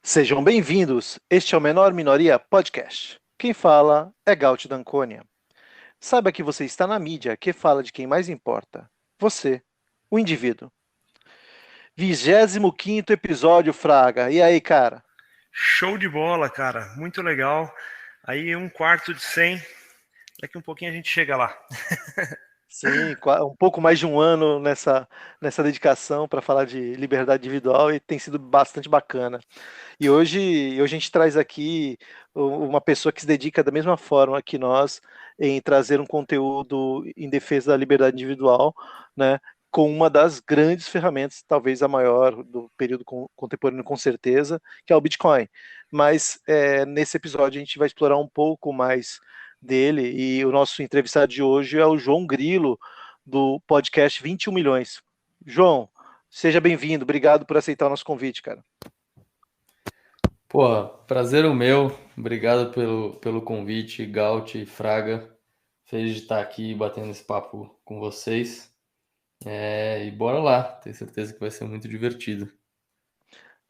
Sejam bem-vindos. Este é o Menor Minoria Podcast. Quem fala é Gaut Dancônia. Saiba que você está na mídia que fala de quem mais importa. Você, o indivíduo. 25º episódio, Fraga. E aí, cara? Show de bola, cara. Muito legal. Aí 1/4 de 100. Daqui um pouquinho a gente chega lá. Sim, um pouco mais de um ano nessa dedicação para falar de liberdade individual e tem sido bastante bacana. E hoje a gente traz aqui uma pessoa que se dedica da mesma forma que nós em trazer um conteúdo em defesa da liberdade individual, né? Com uma das grandes ferramentas, talvez a maior do período contemporâneo, com certeza, que é o Bitcoin. Mas nesse episódio a gente vai explorar um pouco mais dele e o nosso entrevistado de hoje é o João Grilo, do podcast 21 milhões. João, seja bem-vindo, obrigado por aceitar o nosso convite, cara. Pô, prazer o meu. Obrigado pelo convite, Gaut e Fraga. Feliz de estar aqui batendo esse papo com vocês. E bora lá, tenho certeza que vai ser muito divertido.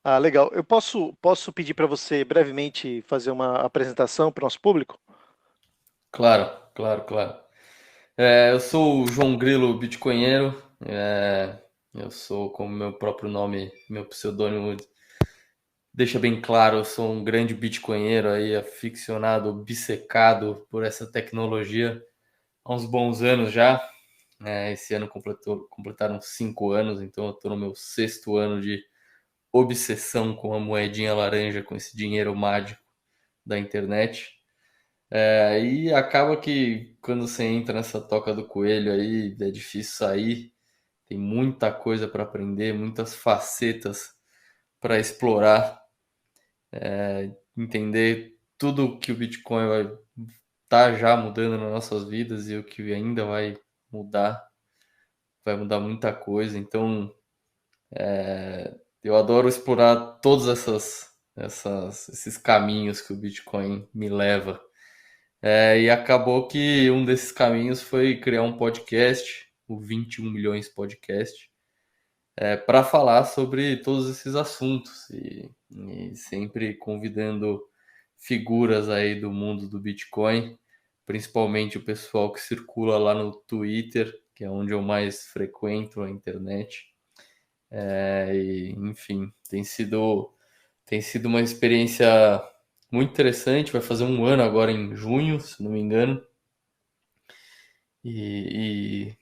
Ah, legal. Eu posso pedir para você brevemente fazer uma apresentação para o nosso público? Claro, claro, claro. Eu sou o João Grilo Bitcoinheiro. Eu sou, como meu próprio nome, meu pseudônimo deixa bem claro, eu sou um grande bitcoinheiro aí, aficionado, obcecado por essa tecnologia há uns bons anos já. Esse ano completaram 5 anos, então eu estou no meu 6º ano de obsessão com a moedinha laranja, com esse dinheiro mágico da internet. E acaba que quando você entra nessa toca do coelho aí, é difícil sair, tem muita coisa para aprender, muitas facetas para explorar, entender tudo que o Bitcoin vai estar já mudando nas nossas vidas e o que ainda vai mudar muita coisa. Então, eu adoro explorar todos esses caminhos que o Bitcoin me leva. E acabou que um desses caminhos foi criar um podcast, o 21 Milhões Podcast, para falar sobre todos esses assuntos e sempre convidando figuras aí do mundo do Bitcoin, principalmente o pessoal que circula lá no Twitter, que é onde eu mais frequento a internet. Enfim, tem sido uma experiência muito interessante. Vai fazer um ano agora em junho, se não me engano. E,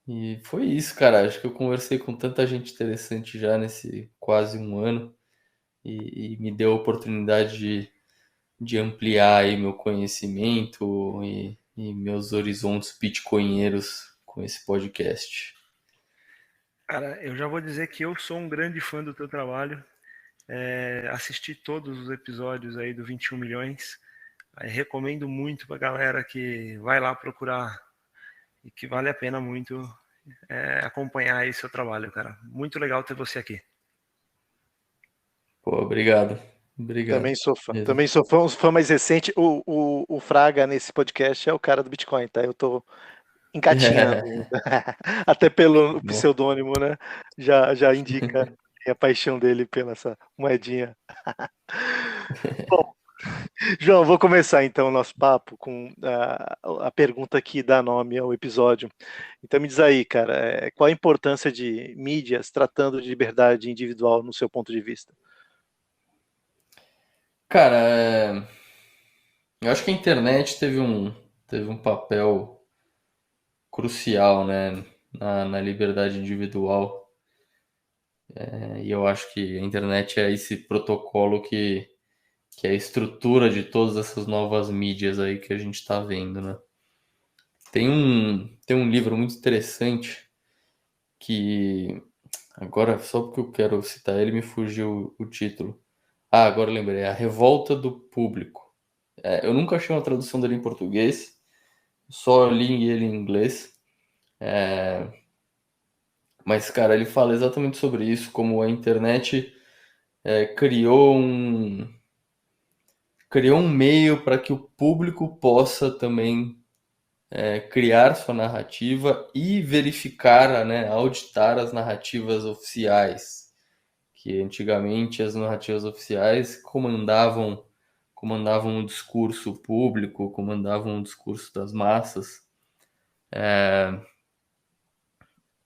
e foi isso, cara. Acho que eu conversei com tanta gente interessante já nesse quase um ano e me deu a oportunidade de ampliar aí meu conhecimento e meus horizontes bitcoinheiros com esse podcast. Cara, eu já vou dizer que eu sou um grande fã do teu trabalho. Assisti todos os episódios aí do 21 milhões. Recomendo muito pra galera que vai lá procurar e que vale a pena muito acompanhar aí seu trabalho, cara. Muito legal ter você aqui. Pô, obrigado. Obrigado Também sou fã. mesmo. Também sou fã, um fã mais recente. O Fraga nesse podcast é o cara do Bitcoin, tá? Eu tô engatinhando ainda. Até pelo Bom, pseudônimo, né? Já indica a paixão dele pela essa moedinha. Bom, João, vou começar então o nosso papo com a pergunta que dá nome ao episódio. Então me diz aí, cara, qual a importância de mídias tratando de liberdade individual no seu ponto de vista? cara, eu acho que a internet teve um papel crucial, né, na liberdade individual. E eu acho que a internet é esse protocolo que é a estrutura de todas essas novas mídias aí que a gente está vendo, né? Tem um livro muito interessante que agora, só porque eu quero citar ele, me fugiu o título. Ah, agora eu lembrei, A Revolta do Público. Eu nunca achei uma tradução dele em português, só li ele em inglês. Mas, cara, ele fala exatamente sobre isso, como a internet criou um meio para que o público possa também criar sua narrativa e verificar, né, auditar as narrativas oficiais, que antigamente as narrativas oficiais comandavam o discurso público, comandavam o discurso das massas.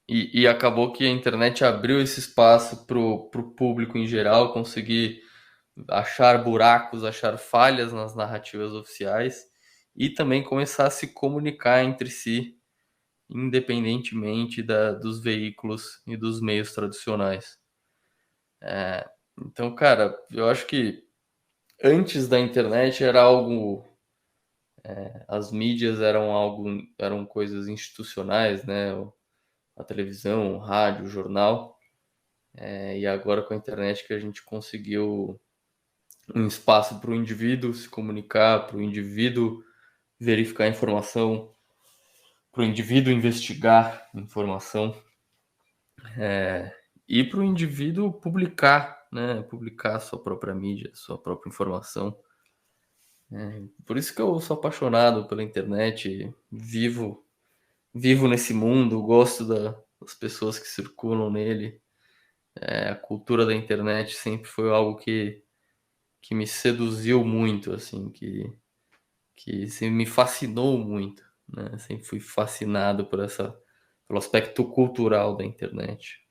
E acabou que a internet abriu esse espaço para o público em geral conseguir achar buracos, achar falhas nas narrativas oficiais e também começar a se comunicar entre si, independentemente dos veículos e dos meios tradicionais. Então, cara, eu acho que antes da internet era algo. As mídias eram coisas institucionais, né? A televisão, o rádio, o jornal. E agora com a internet que a gente conseguiu um espaço para o indivíduo se comunicar, para o indivíduo verificar informação, para o indivíduo investigar informação, e para o indivíduo publicar, né? Publicar a sua própria mídia, sua própria informação. Por isso que eu sou apaixonado pela internet, vivo nesse mundo, gosto das pessoas que circulam nele. A cultura da internet sempre foi algo que me seduziu muito, assim, que sempre me fascinou muito, né? Sempre fui fascinado pelo aspecto cultural da internet.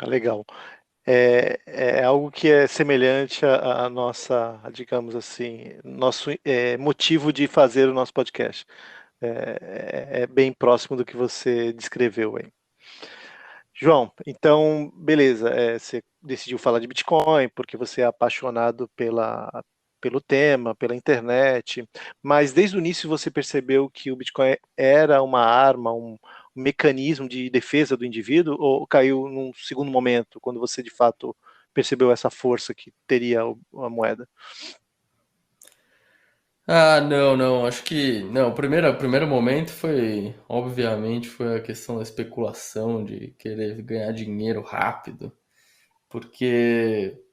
Legal. É algo que é semelhante à nossa, digamos assim, nosso motivo de fazer o nosso podcast. É bem próximo do que você descreveu aí. João, então, beleza, você decidiu falar de Bitcoin porque você é apaixonado pelo tema, pela internet, mas desde o início você percebeu que o Bitcoin era uma arma, um mecanismo de defesa do indivíduo, ou caiu num segundo momento, quando você de fato percebeu essa força que teria a moeda? Não, acho que não. O primeiro momento foi, obviamente, foi a questão da especulação, de querer ganhar dinheiro rápido. Porque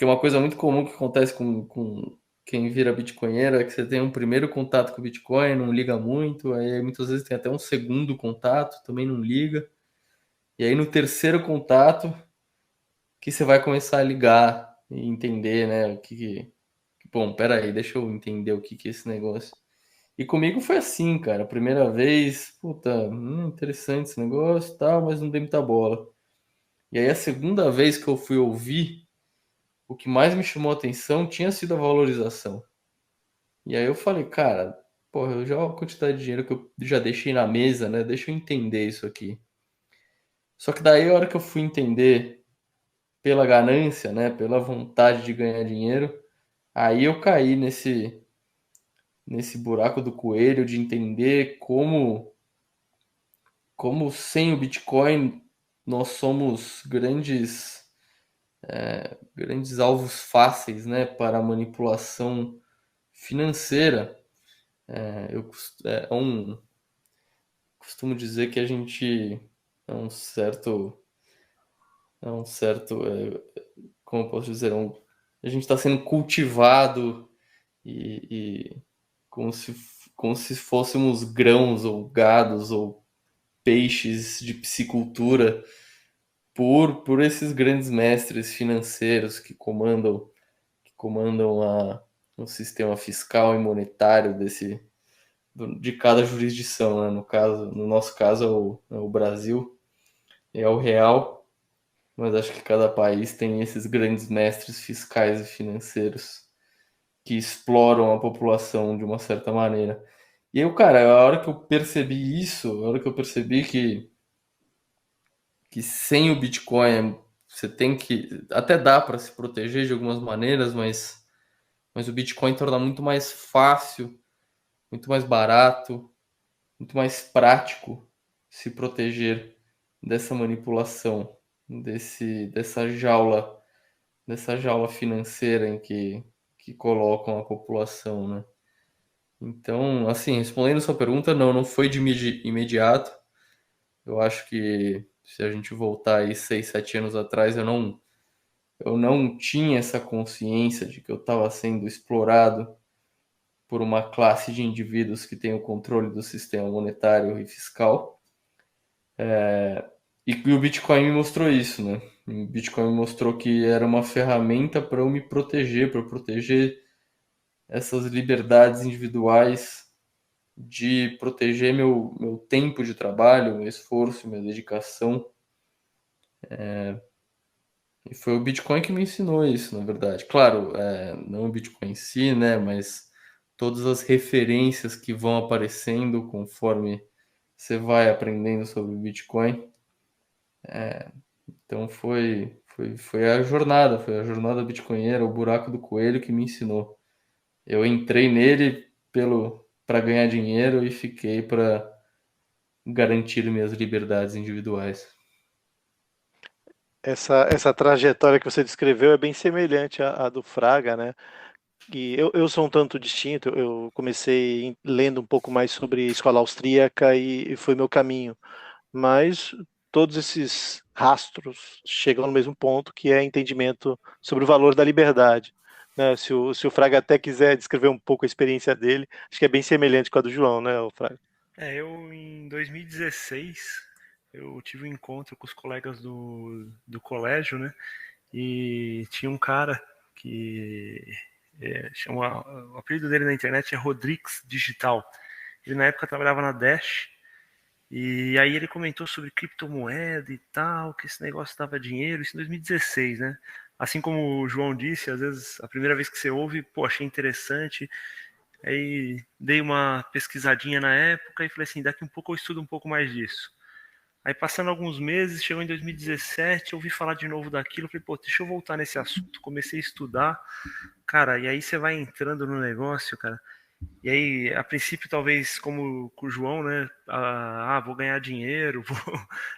uma coisa muito comum que acontece com quem vira bitcoinheiro é que você tem um primeiro contato com o Bitcoin, não liga muito, aí muitas vezes tem até um segundo contato, também não liga. E aí no terceiro contato que você vai começar a ligar e entender, né, bom, pera aí, deixa eu entender o que é esse negócio. E comigo foi assim, cara, a primeira vez, puta, interessante esse negócio e tal, mas não dei muita bola. E aí a segunda vez que eu fui ouvir, o que mais me chamou a atenção tinha sido a valorização. E aí eu falei, cara, porra, eu já a quantidade de dinheiro que eu já deixei na mesa, né? Deixa eu entender isso aqui. Só que daí a hora que eu fui entender pela ganância, né? Pela vontade de ganhar dinheiro, aí eu caí nesse buraco do coelho de entender como sem o Bitcoin nós somos grandes alvos fáceis, né, para a manipulação financeira. Eu costumo dizer que a gente é um certo, como eu posso dizer, a gente está sendo cultivado e como se fôssemos grãos ou gados ou peixes de piscicultura por esses grandes mestres financeiros que comandam o sistema fiscal e monetário de cada jurisdição, né? No nosso caso é o Brasil, é o real, mas acho que cada país tem esses grandes mestres fiscais e financeiros que exploram a população de uma certa maneira. E eu, cara, a hora que eu percebi isso, a hora que eu percebi que sem o Bitcoin você tem que. Até dá para se proteger de algumas maneiras, mas o Bitcoin torna muito mais fácil, muito mais barato, muito mais prático se proteger dessa manipulação, dessa jaula financeira em que colocam a população, né? Então, assim, respondendo a sua pergunta, não foi de imediato. Eu acho que se a gente voltar aí 6, 7 anos atrás, eu não tinha essa consciência de que eu estava sendo explorado por uma classe de indivíduos que tem o controle do sistema monetário e fiscal. E o Bitcoin me mostrou isso, né? O Bitcoin me mostrou que era uma ferramenta para eu me proteger, para eu proteger essas liberdades individuais, de proteger meu tempo de trabalho, meu esforço, minha dedicação. E foi o Bitcoin que me ensinou isso, na verdade. Claro, não o Bitcoin em si, né? Mas todas as referências que vão aparecendo conforme você vai aprendendo sobre o Bitcoin. Então foi foi a jornada bitcoinheira, o buraco do coelho que me ensinou. Eu entrei nele para ganhar dinheiro e fiquei para garantir minhas liberdades individuais. Essa trajetória que você descreveu é bem semelhante à do Fraga, né? E eu sou um tanto distinto, eu comecei lendo um pouco mais sobre escola austríaca e foi meu caminho. Mas todos esses rastros chegam no mesmo ponto, que é entendimento sobre o valor da liberdade. Né? Se o Fraga até quiser descrever um pouco a experiência dele, acho que é bem semelhante com a do João, né, o Fraga? Eu em 2016 eu tive um encontro com os colegas do colégio, né? E tinha um cara que o apelido dele na internet é Rodrigues Digital. Ele na época trabalhava na Dash e aí ele comentou sobre criptomoeda e tal, que esse negócio dava dinheiro, isso em 2016, né? Assim como o João disse, às vezes a primeira vez que você ouve, pô, achei interessante, aí dei uma pesquisadinha na época e falei assim, daqui um pouco eu estudo um pouco mais disso. Aí passando alguns meses, chegou em 2017, eu ouvi falar de novo daquilo, falei, pô, deixa eu voltar nesse assunto, comecei a estudar, cara, e aí você vai entrando no negócio, cara, e aí, a princípio, talvez como com o João, né, vou ganhar dinheiro,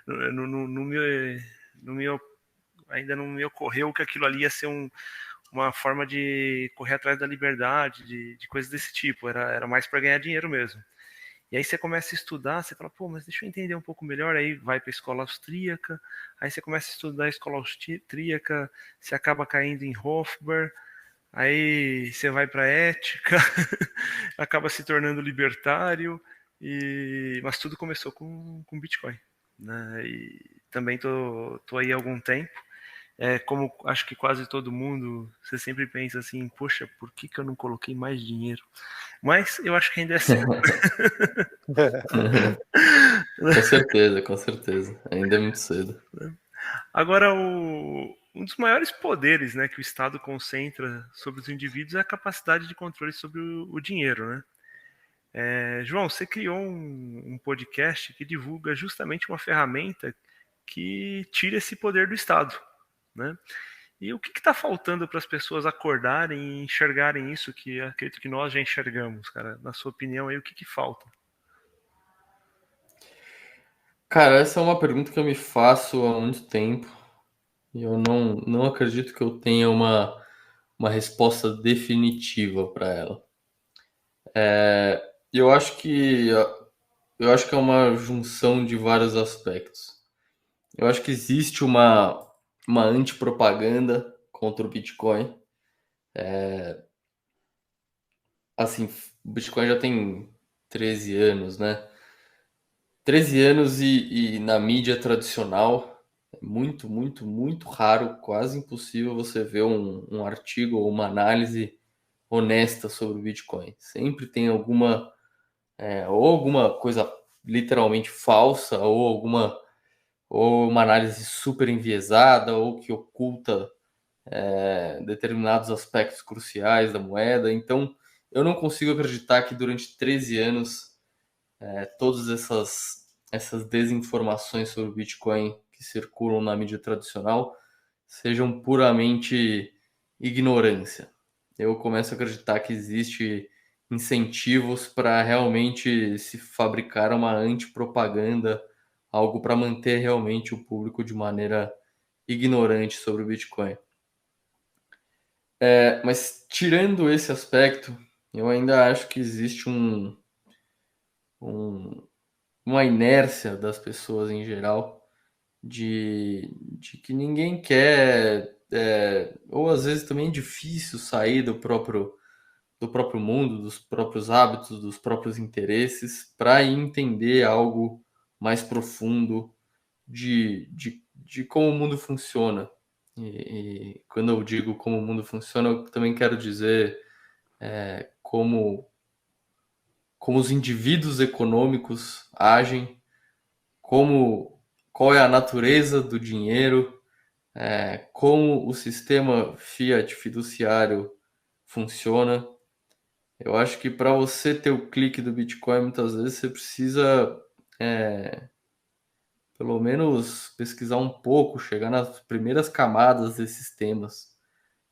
não não me, ainda não me ocorreu que aquilo ali ia ser uma forma de correr atrás da liberdade, de coisas desse tipo, era mais para ganhar dinheiro mesmo. E aí você começa a estudar, você fala, pô, mas deixa eu entender um pouco melhor, aí vai para a escola austríaca, aí você começa a estudar a escola austríaca, você acaba caindo em Hofbauer, aí você vai para ética, acaba se tornando libertário, mas tudo começou com Bitcoin. Né? E também tô aí há algum tempo. Como acho que quase todo mundo, você sempre pensa assim, poxa, por que eu não coloquei mais dinheiro? Mas eu acho que ainda é cedo. Com certeza, com certeza. Ainda é muito cedo. Agora, um dos maiores poderes, né, que o Estado concentra sobre os indivíduos é a capacidade de controle sobre o dinheiro, né? João, você criou um podcast que divulga justamente uma ferramenta que tira esse poder do Estado, né? E o que está faltando para as pessoas acordarem e enxergarem isso que acredito que nós já enxergamos, cara? Na sua opinião, aí o que falta? Cara, essa é uma pergunta que eu me faço há muito tempo e eu não acredito que eu tenha uma resposta definitiva para ela. Eu acho que eu acho que é uma junção de vários aspectos. Eu acho que existe uma antipropaganda contra o Bitcoin. Assim, o Bitcoin já tem 13 anos, né? 13 anos e na mídia tradicional é muito, muito, muito raro, quase impossível você ver um artigo ou uma análise honesta sobre o Bitcoin. Sempre tem ou alguma coisa literalmente falsa, ou uma análise super enviesada, ou que oculta determinados aspectos cruciais da moeda. Então, eu não consigo acreditar que durante 13 anos todas essas desinformações sobre o Bitcoin que circulam na mídia tradicional sejam puramente ignorância. Eu começo a acreditar que existe incentivos para realmente se fabricar uma antipropaganda, algo para manter realmente o público de maneira ignorante sobre o Bitcoin. Mas tirando esse aspecto, eu ainda acho que existe um, uma inércia das pessoas em geral de que ninguém quer, ou às vezes também é difícil sair do próprio mundo, dos próprios hábitos, dos próprios interesses, para entender algo mais profundo de como o mundo funciona. E quando eu digo como o mundo funciona, eu também quero dizer como os indivíduos econômicos agem, qual é a natureza do dinheiro, como o sistema fiat fiduciário funciona. Eu acho que para você ter o clique do Bitcoin, muitas vezes você precisa pelo menos pesquisar um pouco, chegar nas primeiras camadas desses temas,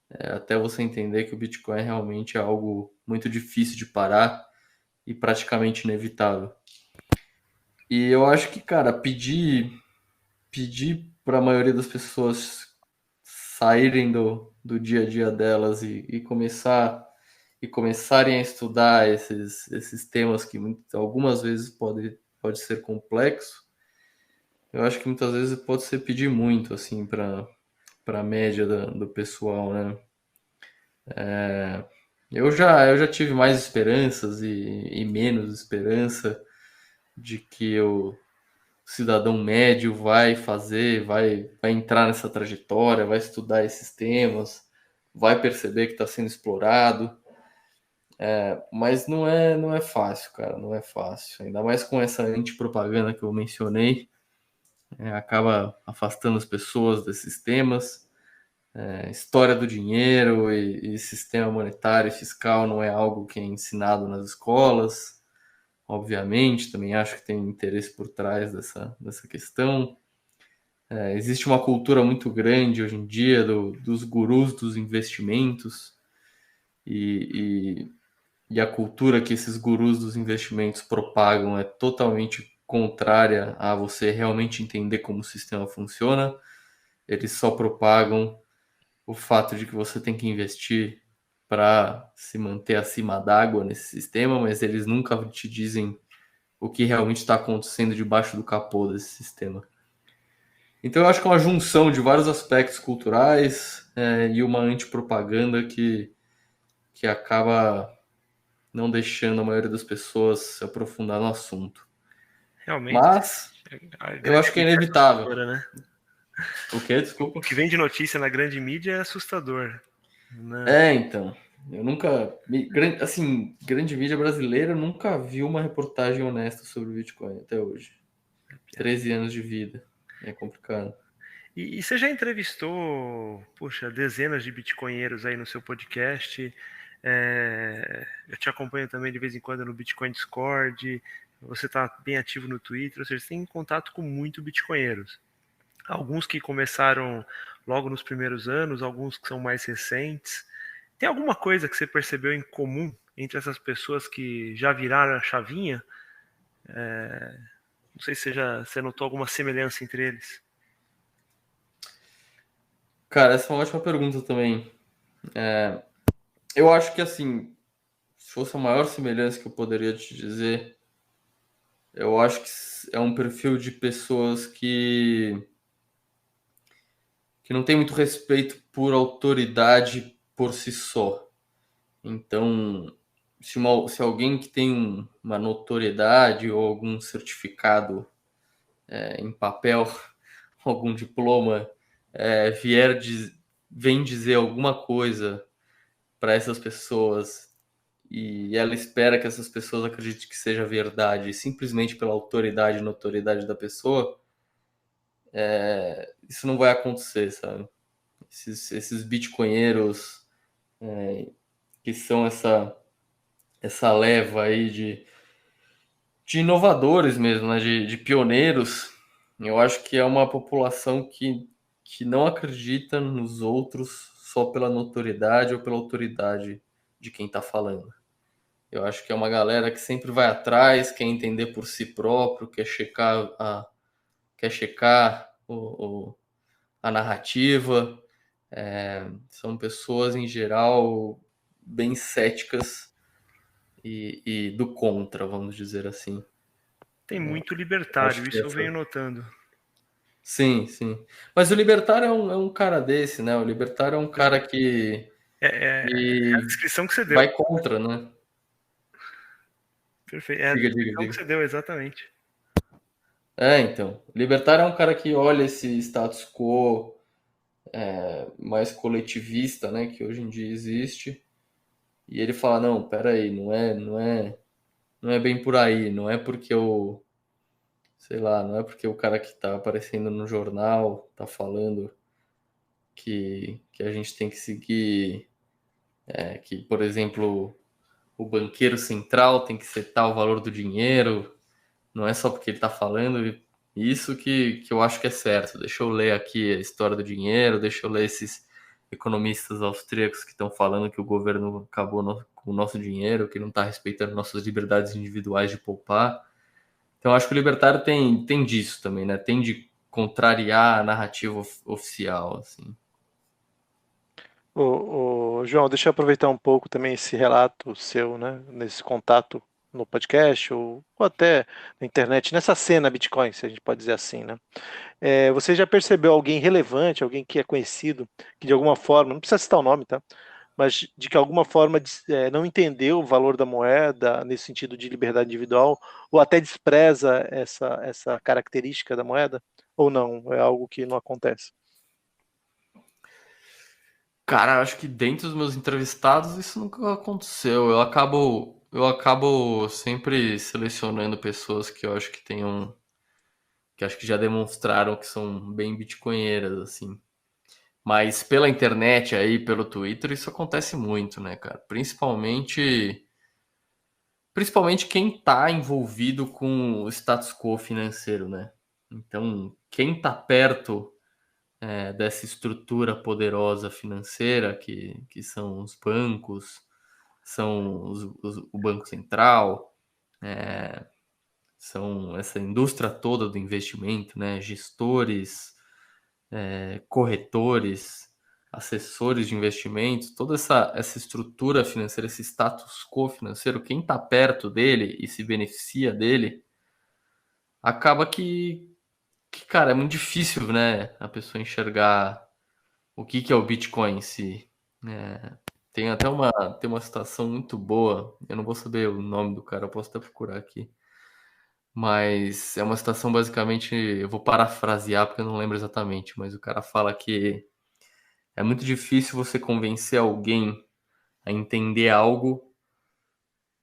até você entender que o Bitcoin realmente é algo muito difícil de parar e praticamente inevitável. E eu acho que, cara, pedir para a maioria das pessoas saírem do dia a dia delas e começarem a estudar esses temas que algumas vezes pode ser complexo, eu acho que muitas vezes pode ser pedir muito, assim, para a média do pessoal, né? Eu já tive mais esperanças e menos esperança de que o cidadão médio vai entrar nessa trajetória, vai estudar esses temas, vai perceber que está sendo explorado. Mas não é fácil, cara, não é fácil. Ainda mais com essa antipropaganda que eu mencionei, acaba afastando as pessoas desses temas. História do dinheiro e sistema monetário e fiscal não é algo que é ensinado nas escolas. Obviamente, também acho que tem interesse por trás dessa questão. Existe uma cultura muito grande hoje em dia dos gurus dos investimentos e a cultura que esses gurus dos investimentos propagam é totalmente contrária a você realmente entender como o sistema funciona. Eles só propagam o fato de que você tem que investir para se manter acima d'água nesse sistema, mas eles nunca te dizem o que realmente está acontecendo debaixo do capô desse sistema. Então eu acho que é uma junção de vários aspectos culturais e uma antipropaganda que acaba não deixando a maioria das pessoas se aprofundar no assunto. Realmente, Mas a eu grande acho que é mídia é inevitável. assustadora, né? O quê? Desculpa. O que vem de notícia na grande mídia é assustador, né? Então. Eu nunca. Assim, grande mídia brasileira, eu nunca vi uma reportagem honesta sobre o Bitcoin até hoje. 13 anos de vida. É complicado. E você já entrevistou, puxa, dezenas de bitcoinheiros aí no seu podcast. Eu te acompanho também de vez em quando no Bitcoin Discord. Você está bem ativo no Twitter, ou seja, você tem contato com muito bitcoinheiros. Alguns que começaram logo nos primeiros anos, alguns que são mais recentes. Tem alguma coisa que você percebeu em comum entre essas pessoas que já viraram a chavinha? Não sei se você notou alguma semelhança entre eles. Cara, essa é uma ótima pergunta também. Eu acho que, assim, se fosse a maior semelhança que eu poderia te dizer, eu acho que é um perfil de pessoas que não tem muito respeito por autoridade por si só. Então, se alguém que tem uma notoriedade ou algum certificado em papel, algum diploma, é, vier vem dizer alguma coisa para essas pessoas e ela espera que essas pessoas acreditem que seja verdade, simplesmente pela autoridade e notoriedade da pessoa, isso não vai acontecer, sabe? Esses bitcoinheiros que são essa leva aí de inovadores mesmo, né? De pioneiros, eu acho que é uma população que não acredita nos outros só pela notoriedade ou pela autoridade de quem está falando. Eu acho que é uma galera que sempre vai atrás, quer entender por si próprio, quer checar a narrativa. São pessoas, em geral, bem céticas e do contra, vamos dizer assim. Tem muito Acho libertário, que isso eu essa. venho notando. Sim, sim. Mas o libertário é um cara desse, né? O libertário é um cara É a que descrição que você deu. vai contra, né? Perfeito. É a Diga, diga, descrição que diga. você deu, exatamente. Então, libertário é um cara que olha esse status quo mais coletivista, né, que hoje em dia existe, e ele fala, não, peraí, não é bem por aí, não é porque eu, sei lá, não é porque o cara que tá aparecendo no jornal tá falando que a gente tem que seguir, que, por exemplo, o banqueiro central tem que setar o valor do dinheiro, não é só porque ele está falando isso que eu acho que é certo. Deixa eu ler aqui a história do dinheiro, deixa eu ler esses economistas austríacos que estão falando que o governo acabou com o nosso dinheiro, que não está respeitando nossas liberdades individuais de poupar. Então, eu acho que o libertário tem disso também, né? Tem de contrariar a narrativa oficial, assim. João, deixa eu aproveitar um pouco também esse relato seu, né, nesse contato no podcast ou até na internet, nessa cena Bitcoin, se a gente pode dizer assim, né? Você já percebeu alguém relevante, alguém que é conhecido, que de alguma forma, não precisa citar o nome, tá? Mas de que alguma forma não entendeu o valor da moeda nesse sentido de liberdade individual, ou até despreza essa característica da moeda, ou não? É algo que não acontece. Cara, eu acho que dentre os meus entrevistados isso nunca aconteceu. Eu acabo sempre selecionando pessoas que eu acho que tenham, que acho que já demonstraram que são bem bitcoinheiras, assim. Mas pela internet aí, pelo Twitter, isso acontece muito, né, cara? Principalmente quem tá envolvido com o status quo financeiro, né? Então, quem tá perto dessa estrutura poderosa financeira que são os bancos, são o Banco Central, são essa indústria toda do investimento, né? Gestores, corretores, assessores de investimentos, toda essa estrutura financeira, esse status quo financeiro, quem está perto dele e se beneficia dele, acaba cara, é muito difícil, né, a pessoa enxergar o que é o Bitcoin em si. Tem uma citação muito boa, eu não vou saber o nome do cara, eu posso até procurar aqui, mas é uma citação basicamente, eu vou parafrasear porque eu não lembro exatamente, mas o cara fala que é muito difícil você convencer alguém a entender algo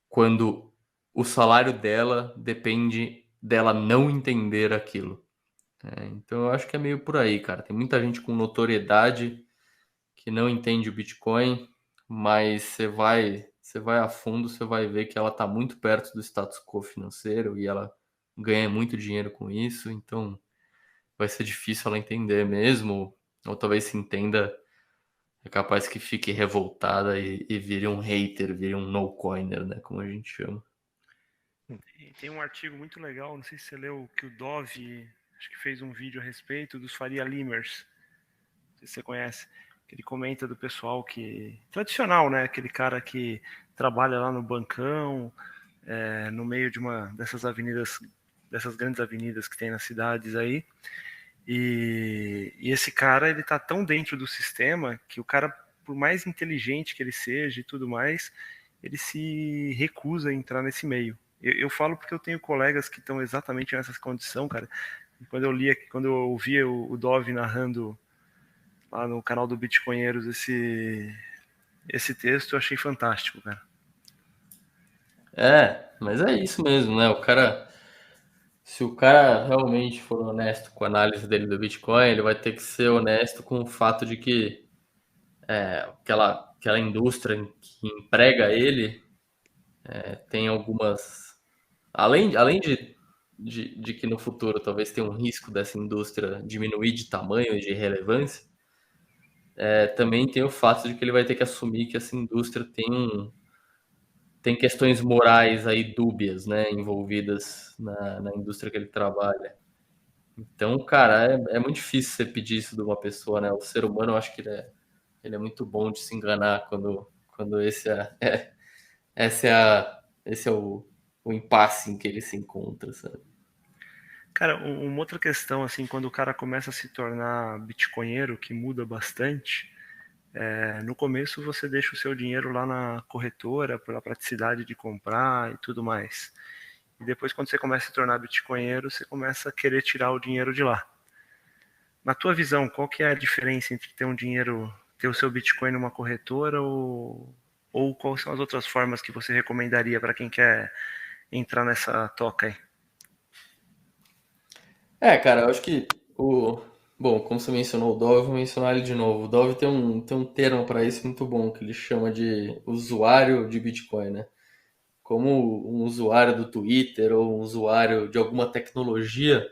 quando o salário dela depende dela não entender aquilo. Então eu acho que é meio por aí, cara. Tem muita gente com notoriedade que não entende o Bitcoin, mas você vai a fundo, você vai ver que ela está muito perto do status quo financeiro e ela ganha muito dinheiro com isso, então vai ser difícil ela entender mesmo, ou talvez se entenda, é capaz que fique revoltada e vire um hater, vire um no-coiner, né, como a gente chama. Tem um artigo muito legal, não sei se você leu, que o Dove, acho que fez um vídeo a respeito dos Faria Limers. Não sei se você conhece. Que ele comenta do pessoal que. Tradicional, né? Aquele cara que trabalha lá no bancão, no meio de uma dessas avenidas, dessas grandes avenidas que tem nas cidades aí. E esse cara, ele tá tão dentro do sistema que o cara, por mais inteligente que ele seja e tudo mais, ele se recusa a entrar nesse meio. Eu falo porque eu tenho colegas que estão exatamente nessa condição, cara. Quando eu ouvia o Dove narrando lá no canal do Bitcoinheiros esse texto, eu achei fantástico, cara. Mas é isso mesmo, né? Se o cara realmente for honesto com a análise dele do Bitcoin, ele vai ter que ser honesto com o fato de que aquela indústria que emprega ele tem algumas. Além de que no futuro talvez tenha um risco dessa indústria diminuir de tamanho e de relevância, também tem o fato de que ele vai ter que assumir que essa indústria tem questões morais aí dúbias, né, envolvidas na indústria que ele trabalha. Então, cara, é muito difícil você pedir isso de uma pessoa, né? O ser humano, eu acho que ele é muito bom de se enganar quando esse é o impasse em que ele se encontra, sabe? Cara, uma outra questão, assim, quando o cara começa a se tornar bitcoinheiro, que muda bastante, no começo você deixa o seu dinheiro lá na corretora, pela praticidade de comprar e tudo mais. e depois quando você começa a se tornar bitcoinheiro, você começa a querer tirar o dinheiro de lá. Na tua visão, qual que é a diferença entre ter um dinheiro, ter o seu Bitcoin numa corretora ou quais são as outras formas que você recomendaria para quem quer entrar nessa toca aí? Cara, eu acho que Bom, como você mencionou o Dove, eu vou mencionar ele de novo. O Dove tem um termo para isso muito bom, que ele chama de usuário de Bitcoin, né? Como um usuário do Twitter ou um usuário de alguma tecnologia,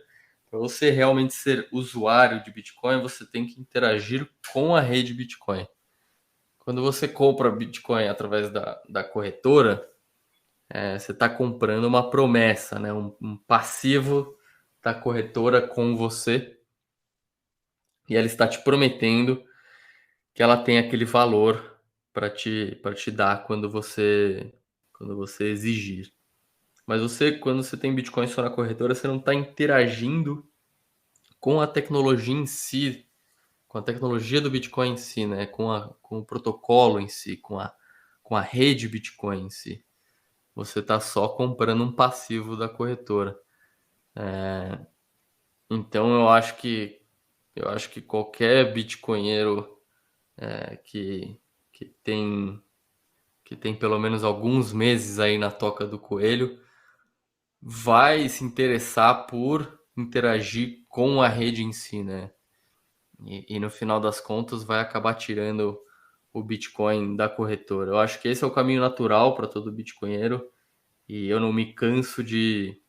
para você realmente ser usuário de Bitcoin, você tem que interagir com a rede Bitcoin. Quando você compra Bitcoin através da corretora, você está comprando uma promessa, né? Um passivo da corretora com você, e ela está te prometendo que ela tem aquele valor para te dar quando você exigir. Mas quando você tem Bitcoin só na corretora, você não está interagindo com a tecnologia em si, com a tecnologia do Bitcoin em si, né? Com o protocolo em si, com a rede Bitcoin em si. Você está só comprando um passivo da corretora. Então eu acho que qualquer bitcoinheiro que, que tem que tem pelo menos alguns meses aí na toca do coelho vai se interessar por interagir com a rede em si, né? E no final das contas vai acabar tirando o Bitcoin da corretora. Eu acho que esse é o caminho natural para todo bitcoinheiro e eu não me canso de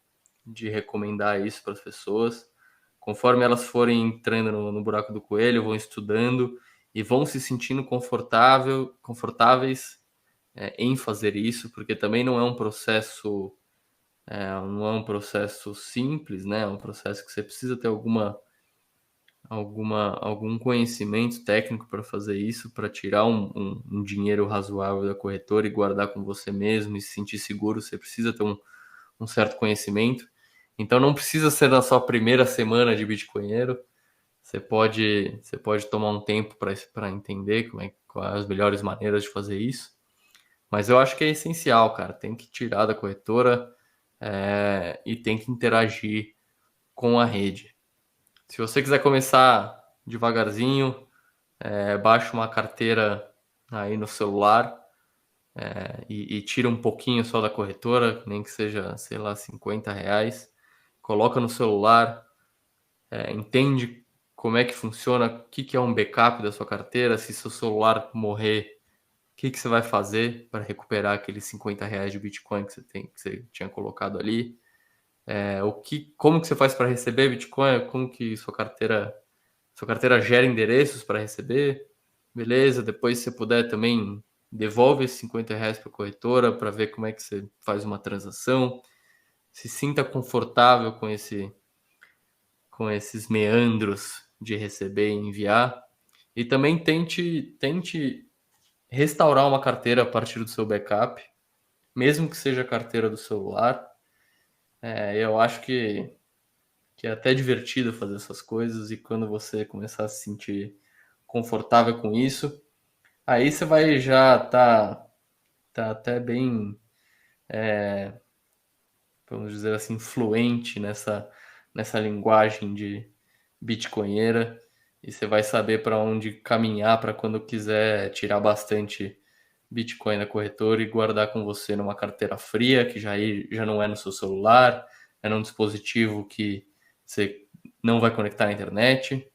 recomendar isso para as pessoas. Conforme elas forem entrando no buraco do coelho, vão estudando e vão se sentindo confortáveis em fazer isso, porque também não é um processo simples, né? É um processo que você precisa ter algum conhecimento técnico para fazer isso, para tirar um dinheiro razoável da corretora e guardar com você mesmo e se sentir seguro. Você precisa ter um certo conhecimento. Então não precisa ser na sua primeira semana de bitcoinheiro. Você pode tomar um tempo para entender quais as melhores maneiras de fazer isso. Mas eu acho que é essencial, cara. Tem que tirar da corretora e tem que interagir com a rede. Se você quiser começar devagarzinho, baixa uma carteira aí no celular e tira um pouquinho só da corretora, nem que seja, sei lá, R$ 50. Coloca no celular, entende como é que funciona, o que é um backup da sua carteira, se seu celular morrer, o que você vai fazer para recuperar aqueles R$ 50 de Bitcoin que você tinha colocado ali. Como que você faz para receber Bitcoin, como que sua carteira gera endereços para receber, beleza, depois se você puder também devolve esses R$ 50 para a corretora para ver como é que você faz uma transação, se sinta confortável com esses meandros de receber e enviar, e também tente restaurar uma carteira a partir do seu backup, mesmo que seja a carteira do celular. Eu acho que é até divertido fazer essas coisas, e quando você começar a se sentir confortável com isso, aí você vai já tá até bem, vamos dizer assim, fluente nessa linguagem de bitcoinheira, e você vai saber para onde caminhar para quando quiser tirar bastante Bitcoin da corretora e guardar com você numa carteira fria, que já não é no seu celular, é num dispositivo que você não vai conectar à internet.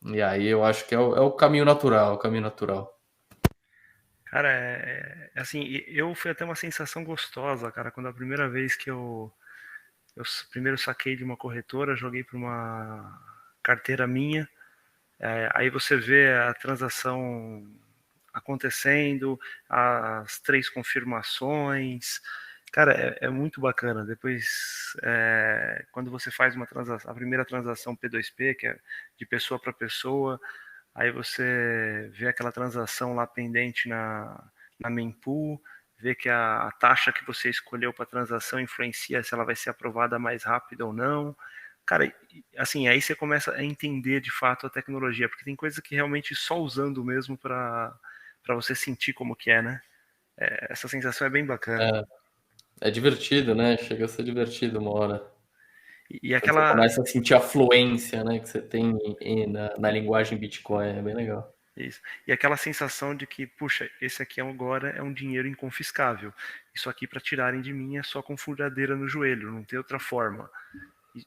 E aí eu acho que é o caminho natural, é o caminho natural. Cara, assim, eu fui até uma sensação gostosa, cara, quando a primeira vez que eu primeiro saquei de uma corretora, joguei para uma carteira minha, aí você vê a transação acontecendo, as três confirmações, cara, é muito bacana. Depois, quando você faz uma transação, a primeira transação P2P, que é de pessoa para pessoa, aí você vê aquela transação lá pendente na mempool, vê que a taxa que você escolheu para a transação influencia se ela vai ser aprovada mais rápido ou não. Cara, assim, aí você começa a entender de fato a tecnologia, porque tem coisa que realmente só usando mesmo para você sentir como que é, né? Essa sensação é bem bacana. É divertido, né? Chega a ser divertido uma hora. E Quando você aquela, começa a sentir a fluência, né, que você tem na linguagem Bitcoin, é bem legal. isso. E aquela sensação de que, puxa, esse aqui agora é um dinheiro inconfiscável. Isso aqui para tirarem de mim é só com furadeira no joelho, não tem outra forma.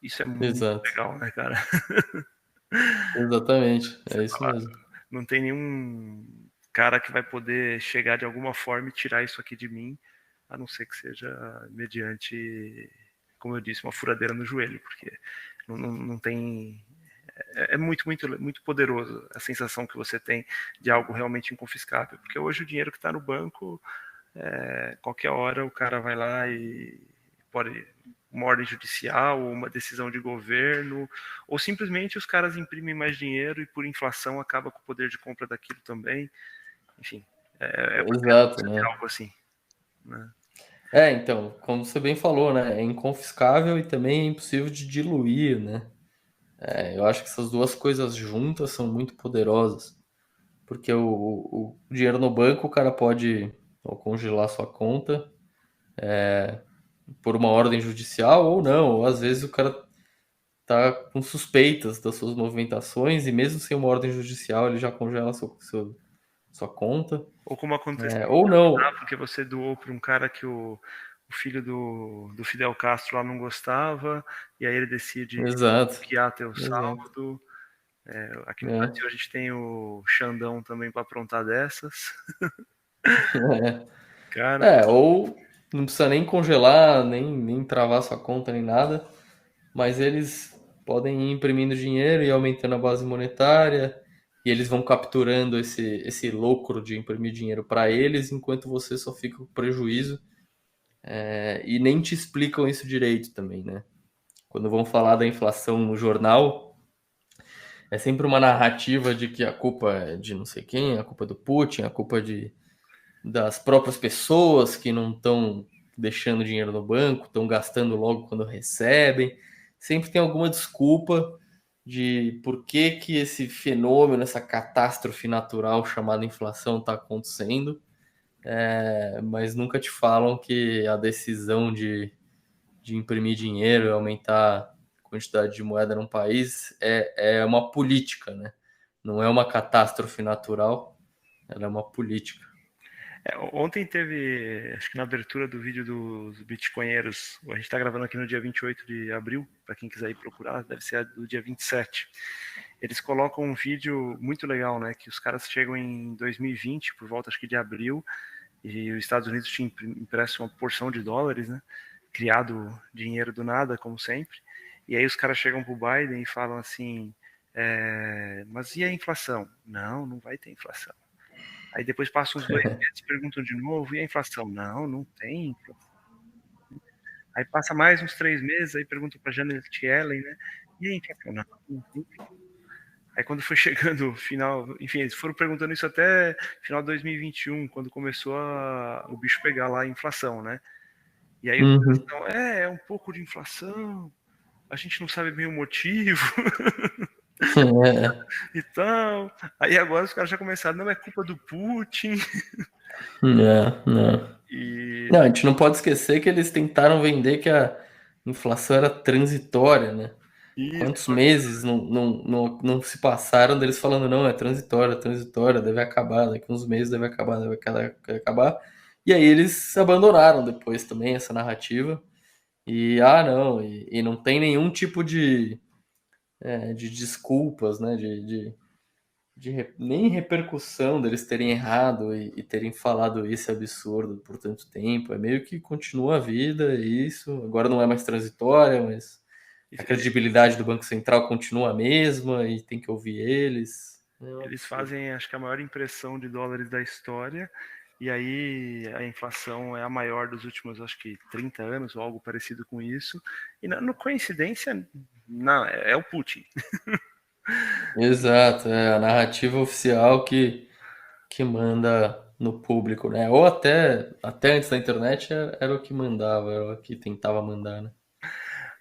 Isso é muito Exato. legal, né, cara? Exatamente. Você É isso fala, mesmo. não tem nenhum cara que vai poder chegar de alguma forma e tirar isso aqui de mim, a não ser que seja mediante, como eu disse, uma furadeira no joelho, porque não tem. É muito poderoso a sensação que você tem de algo realmente inconfiscável. Porque hoje o dinheiro que está no banco, qualquer hora o cara vai lá e pode uma ordem judicial ou uma decisão de governo, ou simplesmente os caras imprimem mais dinheiro e por inflação acaba com o poder de compra daquilo também. Enfim, é Exato, você ter né? algo assim, né? Então, como você bem falou, né, é inconfiscável e também é impossível de diluir, né? Eu acho que essas duas coisas juntas são muito poderosas, porque o dinheiro no banco, o cara pode ou congelar sua conta por uma ordem judicial ou não, ou às vezes o cara tá com suspeitas das suas movimentações e mesmo sem uma ordem judicial ele já congela sua conta, Ou como aconteceu, ou não. porque você doou para um cara que o filho do Fidel Castro lá não gostava, e aí ele decide Exato, bloquear teu exato. saldo. Aqui no É, Brasil a gente tem o Xandão também para aprontar dessas. Cara, ou não precisa nem congelar, nem travar sua conta, nem nada, mas eles podem ir imprimindo dinheiro e aumentando a base monetária, e eles vão capturando esse lucro de imprimir dinheiro para eles, enquanto você só fica com prejuízo, e nem te explicam isso direito também, né? Quando vão falar da inflação no jornal, é sempre uma narrativa de que a culpa é de não sei quem, a culpa é do Putin, a culpa das próprias pessoas que não estão deixando dinheiro no banco, estão gastando logo quando recebem. Sempre tem alguma desculpa de por que, que esse fenômeno, essa catástrofe natural chamada inflação está acontecendo, mas nunca te falam que a decisão de imprimir dinheiro e aumentar a quantidade de moeda num país é uma política, né? Não é uma catástrofe natural, ela é uma política. ontem teve, acho que na abertura do vídeo dos Bitcoinheiros, a gente está gravando aqui no dia 28 de abril, para quem quiser ir procurar, deve ser do dia 27. Eles colocam um vídeo muito legal, né? Que os caras chegam em 2020, por volta acho que de abril, e os Estados Unidos tinham impresso uma porção de dólares, né? Criado dinheiro do nada, como sempre. E aí os caras chegam pro Biden e falam assim: mas e a inflação? Não, não vai ter inflação. Aí depois passam uns 2 meses, perguntam de novo, e a inflação? Não, não tem inflação. Aí passa mais uns 3 meses, aí perguntam para Janet Yellen, né? E a inflação? Não, não tem. Aí quando foi chegando o final, enfim, eles foram perguntando isso até final de 2021, quando começou o bicho pegar lá a inflação, né? E aí Uhum. então, é um pouco de inflação, a gente não sabe bem o motivo É, e tal. Aí agora os caras já começaram, não é culpa do Putin. não. E Não, a gente não pode esquecer que eles tentaram vender que a inflação era transitória, né? Quantos isso, meses não se passaram deles falando, não, é transitória, deve acabar, daqui uns meses deve acabar. E aí eles abandonaram depois também essa narrativa. E, não, e não tem nenhum tipo de desculpas, né? Nem repercussão deles terem errado e terem falado esse absurdo por tanto tempo. É meio que continua a vida, é isso. Agora não é mais transitória, mas a credibilidade do Banco Central continua a mesma e tem que ouvir eles. É um eles absurdo. fazem, acho que a maior impressão de dólares da história, e aí a inflação é a maior dos últimos, acho que 30 anos, ou algo parecido com isso. E não coincidência, não, é o Putin. Exato, é a narrativa oficial que manda no público, né? Ou até antes da internet era o que mandava, era o que tentava mandar, né?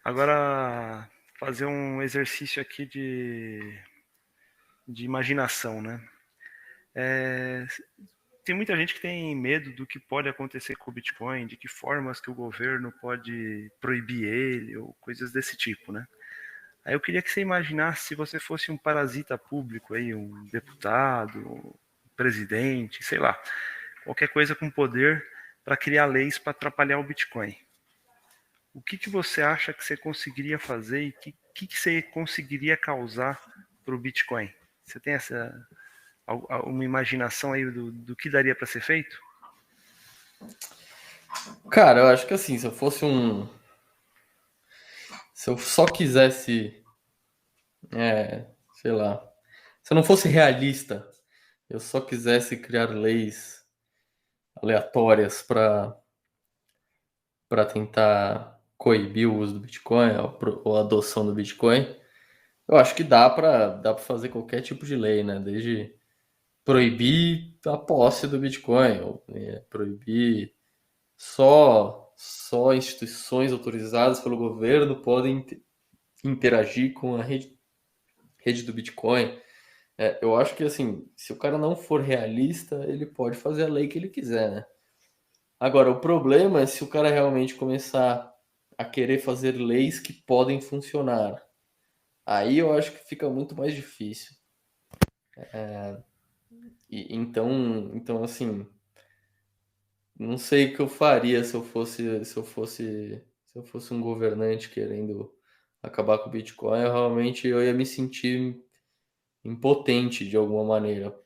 Agora, fazer um exercício aqui de imaginação, né? É, tem muita gente que tem medo do que pode acontecer com o Bitcoin, de que formas que o governo pode proibir ele, ou coisas desse tipo, né? Aí eu queria que você imaginasse se você fosse um parasita público aí, um deputado, um presidente, sei lá, qualquer coisa com poder para criar leis para atrapalhar o Bitcoin. O que você acha que você conseguiria fazer e que você conseguiria causar para o Bitcoin? Você tem uma imaginação aí do que daria para ser feito? Cara, eu acho que assim, se eu só quisesse, sei lá, se eu não fosse realista, eu só quisesse criar leis aleatórias para tentar coibir o uso do Bitcoin ou a adoção do Bitcoin, eu acho que dá para fazer qualquer tipo de lei, né? Desde proibir a posse do Bitcoin, ou proibir só instituições autorizadas pelo governo podem interagir com a rede do Bitcoin. Eu acho que assim, se o cara não for realista, ele pode fazer a lei que ele quiser, né? Agora, o problema é se o cara realmente começar a querer fazer leis que podem funcionar. Aí eu acho que fica muito mais difícil. Então assim, não sei o que eu faria se eu fosse um governante querendo acabar com o Bitcoin. Eu ia me sentir impotente de alguma maneira.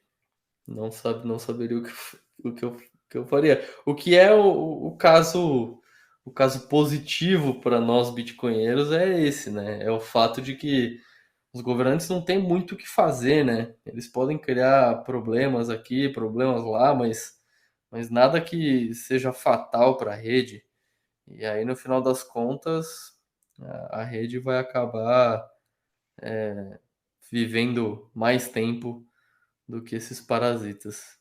Não saberia o que eu faria. O que é o caso positivo para nós bitcoinheiros é esse, né? É o fato de que os governantes não têm muito o que fazer, né? Eles podem criar problemas aqui, problemas lá, mas nada que seja fatal para a rede. E aí, no final das contas, a rede vai acabar vivendo mais tempo do que esses parasitas.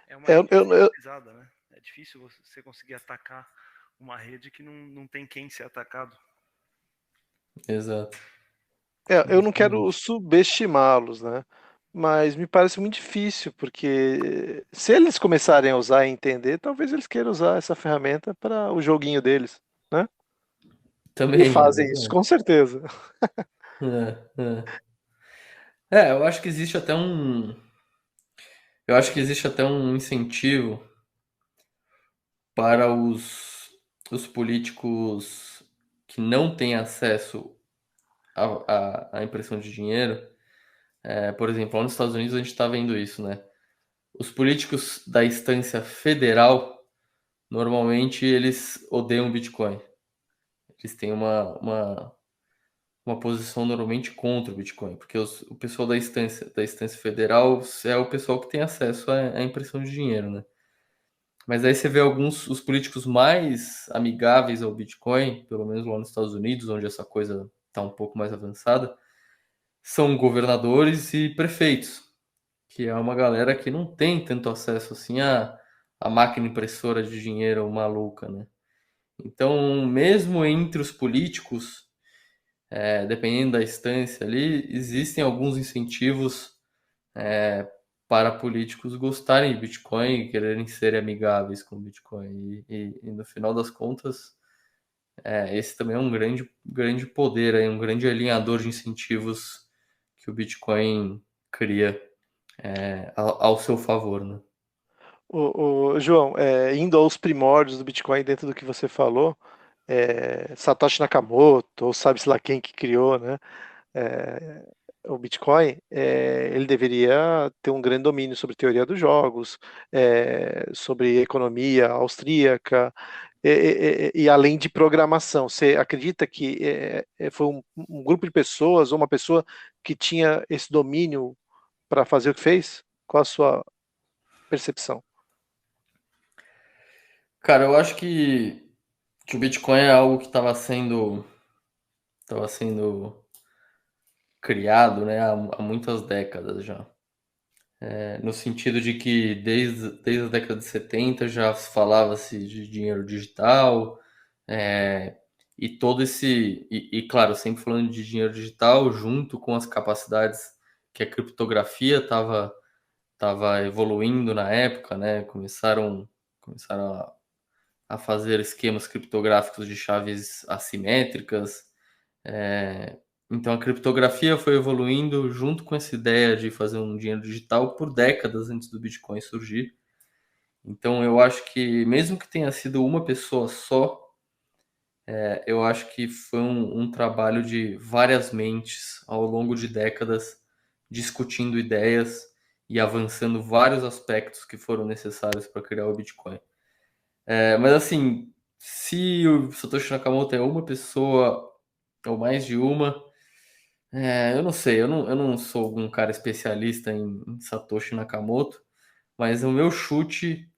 É uma Eu, rede eu, eu, centralizada, né? É difícil você conseguir atacar uma rede que não tem quem ser atacado. Exato. eu não quero subestimá-los, né? Mas me parece muito difícil, porque se eles começarem a usar e entender, talvez eles queiram usar essa ferramenta para o joguinho deles, né? E Também, é fazem isso, verdade. com certeza. É, é. Eu acho que existe até um. Eu acho que existe até um incentivo para os políticos que não têm acesso à impressão de dinheiro. Por exemplo, lá nos Estados Unidos a gente está vendo isso, né? Os políticos da instância federal, normalmente eles odeiam o Bitcoin. Eles têm uma posição normalmente contra o Bitcoin, porque o pessoal da instância federal é o pessoal que tem acesso à impressão de dinheiro, né? Mas aí você vê os políticos mais amigáveis ao Bitcoin, pelo menos lá nos Estados Unidos, onde essa coisa está um pouco mais avançada, são governadores e prefeitos, que é uma galera que não tem tanto acesso assim à máquina impressora de dinheiro maluca, né? Então, mesmo entre os políticos, dependendo da instância ali, existem alguns incentivos para políticos gostarem de Bitcoin e quererem ser amigáveis com o Bitcoin. E no final das contas, esse também é um grande, grande poder, um grande alinhador de incentivos que o Bitcoin cria ao seu favor, né? João, indo aos primórdios do Bitcoin dentro do que você falou, Satoshi Nakamoto, ou sabe-se lá quem que criou, né? é, o Bitcoin, ele deveria ter um grande domínio sobre teoria dos jogos, sobre economia austríaca e além de programação. Você acredita que foi um grupo de pessoas ou uma pessoa que tinha esse domínio para fazer o que fez? Qual a sua percepção? Cara, eu acho que o Bitcoin é algo que estava sendo criado, né, há muitas décadas já. No sentido de que desde a década de 70 já falava-se de dinheiro digital, e todo esse. Claro, sempre falando de dinheiro digital, junto com as capacidades que a criptografia estava estava evoluindo na época, né? Começaram a fazer esquemas criptográficos de chaves assimétricas. Então a criptografia foi evoluindo junto com essa ideia de fazer um dinheiro digital por décadas antes do Bitcoin surgir. Então eu acho que mesmo que tenha sido uma pessoa só, eu acho que foi um trabalho de várias mentes ao longo de décadas discutindo ideias e avançando vários aspectos que foram necessários para criar o Bitcoin. Mas assim, se o Satoshi Nakamoto é uma pessoa ou mais de uma, eu não sei, eu não sou um cara especialista em Satoshi Nakamoto, mas o meu chute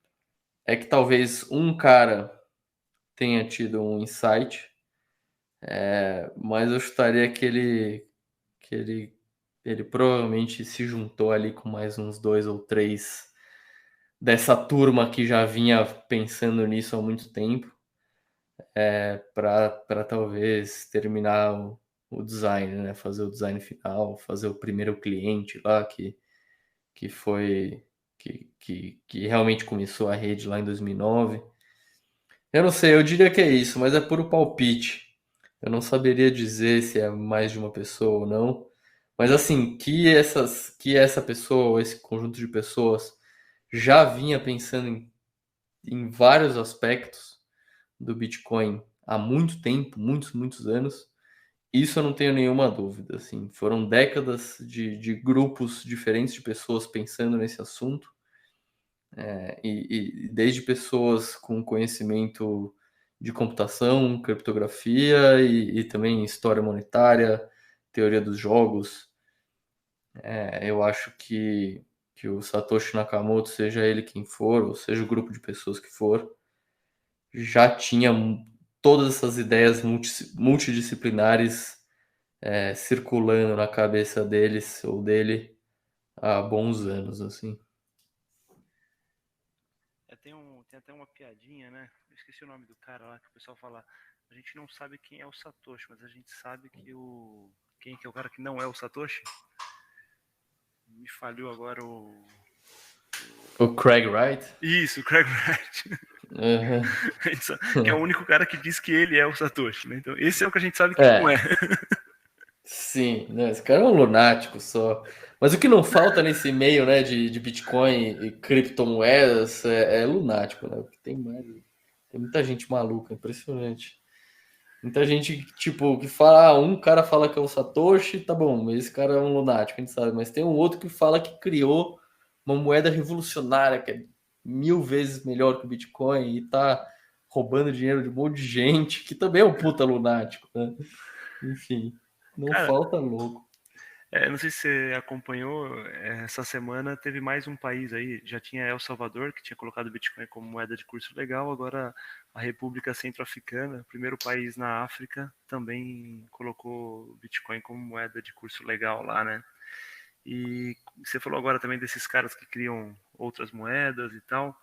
é que talvez um cara tenha tido um insight, mas eu chutaria que ele provavelmente se juntou ali com mais uns dois ou três dessa turma que já vinha pensando nisso há muito tempo, para talvez terminar o design, né? Fazer o design final, fazer o primeiro cliente lá que foi que realmente começou a rede lá em 2009. Eu não sei, eu diria que é isso, mas é puro palpite. Eu não saberia dizer se é mais de uma pessoa ou não. Mas assim, que essa pessoa, ou esse conjunto de pessoas já vinha pensando em vários aspectos do Bitcoin há muito tempo, muitos, muitos anos, isso eu não tenho nenhuma dúvida. Assim, foram décadas de grupos diferentes de pessoas pensando nesse assunto, e desde pessoas com conhecimento de computação, criptografia e também história monetária, teoria dos jogos. Eu acho que o Satoshi Nakamoto, seja ele quem for, ou seja o grupo de pessoas que for, já tinha todas essas ideias multidisciplinares circulando na cabeça deles ou dele há bons anos, assim. Tem até uma piadinha, né? Eu esqueci o nome do cara lá, que o pessoal fala, a gente não sabe quem é o Satoshi, mas a gente sabe que quem que é o cara que não é o Satoshi? Me falhou agora o... O Craig Wright? Isso, o Craig Wright. Que é o único cara que diz que ele é o Satoshi, né? Então, esse é o que a gente sabe que não é. Sim, né? Esse cara é um lunático só. Mas o que não falta nesse meio, né, de Bitcoin e criptomoedas é lunático, né? O que tem mais? Tem muita gente maluca, impressionante. Muita gente, tipo, que fala, um cara fala que é o Satoshi, tá bom, mas esse cara é um lunático, a gente sabe. Mas tem um outro que fala que criou uma moeda revolucionária, que é 1000 vezes melhor que o Bitcoin e tá roubando dinheiro de um monte de gente, que também é um puta lunático, né? Enfim, não Cara, falta louco. não sei se você acompanhou, essa semana teve mais um país aí, já tinha El Salvador, que tinha colocado o Bitcoin como moeda de curso legal, agora a República Centro-Africana, primeiro país na África, também colocou o Bitcoin como moeda de curso legal lá, né? E você falou agora também desses caras que criam outras moedas e tal.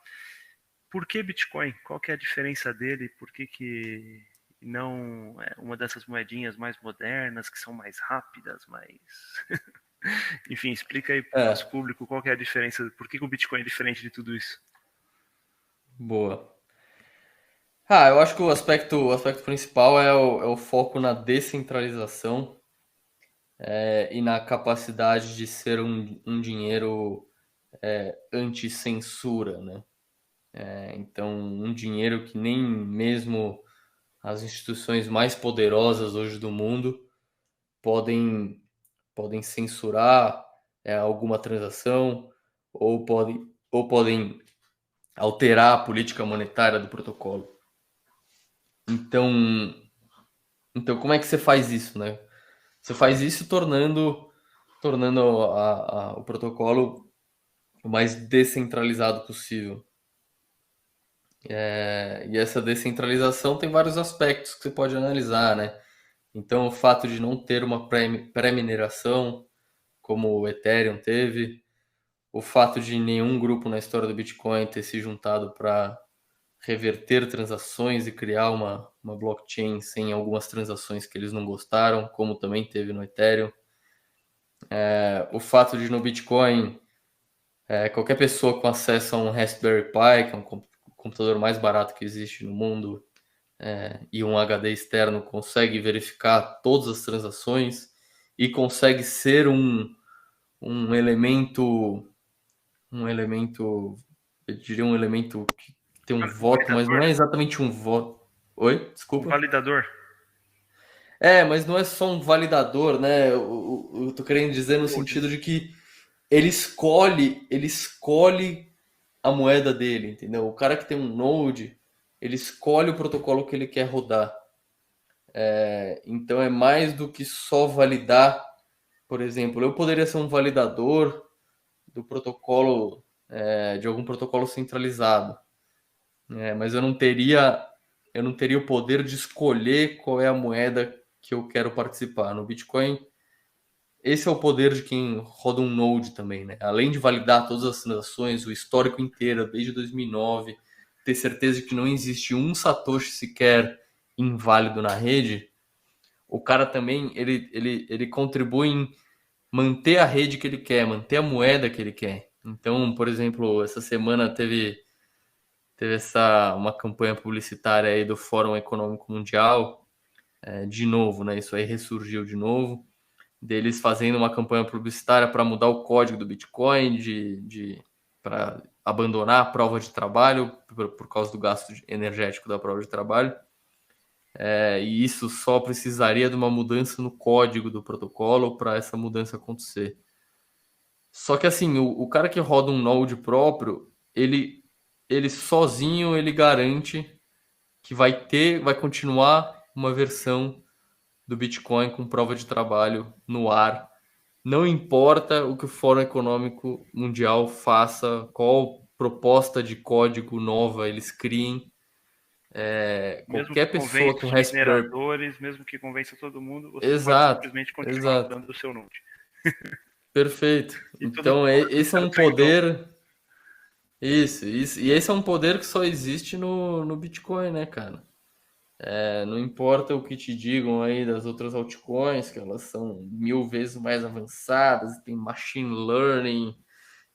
Por que Bitcoin? Qual que é a diferença dele? Por que não é uma dessas moedinhas mais modernas, que são mais rápidas, mais... Enfim, explica aí para o nosso público qual que é a diferença, por que o Bitcoin é diferente de tudo isso. Boa. Eu acho que o aspecto principal é o foco na descentralização, e na capacidade de ser um dinheiro anti-censura, né? Então, um dinheiro que nem mesmo as instituições mais poderosas hoje do mundo podem censurar alguma transação ou podem alterar a política monetária do protocolo. Então como é que você faz isso, né? Você faz isso tornando o protocolo o mais descentralizado possível. E essa descentralização tem vários aspectos que você pode analisar, né? Então, o fato de não ter uma pré-mineração, como o Ethereum teve, o fato de nenhum grupo na história do Bitcoin ter se juntado para reverter transações e criar uma blockchain sem algumas transações que eles não gostaram, como também teve no Ethereum. O fato de no Bitcoin Qualquer pessoa com acesso a um Raspberry Pi, que é o computador mais barato que existe no mundo, e um HD externo, consegue verificar todas as transações e consegue ser um elemento, eu diria um elemento que tem um voto, mas não Validador? é exatamente um voto. Oi? Um Desculpa. validador. Mas não é só um validador, né? Eu tô querendo dizer no sentido de que ele escolhe a moeda dele, entendeu? O cara que tem um Node, ele escolhe o protocolo que ele quer rodar. Então é mais do que só validar. Por exemplo, eu poderia ser um validador do protocolo, de algum protocolo centralizado, mas eu não teria o poder de escolher qual é a moeda que eu quero participar. No Bitcoin, esse é o poder de quem roda um Node também, né? Além de validar todas as transações, o histórico inteiro, desde 2009, ter certeza de que não existe um Satoshi sequer inválido na rede, o cara também ele contribui em manter a rede que ele quer, manter a moeda que ele quer. Então, por exemplo, essa semana teve uma campanha publicitária aí do Fórum Econômico Mundial, de novo, né? Isso aí ressurgiu de novo, deles fazendo uma campanha publicitária para mudar o código do Bitcoin, para abandonar a prova de trabalho por causa do gasto energético da prova de trabalho. E isso só precisaria de uma mudança no código do protocolo para essa mudança acontecer. Só que assim, o cara que roda um Node próprio, ele sozinho ele garante que vai continuar uma versão do Bitcoin com prova de trabalho no ar. Não importa o que o Fórum Econômico Mundial faça, qual proposta de código nova eles criem, Mesmo que qualquer pessoa convença com os Raspberry. mineradores, mesmo que convença todo mundo, você pode Exato, simplesmente continuar exato, rodando o seu Node. perfeito. E todo Então, mundo esse é um sai ganhou. poder. Isso. E esse é um poder que só existe no Bitcoin, né, cara? Não importa o que te digam aí das outras altcoins, que elas são 1000 vezes mais avançadas, tem machine learning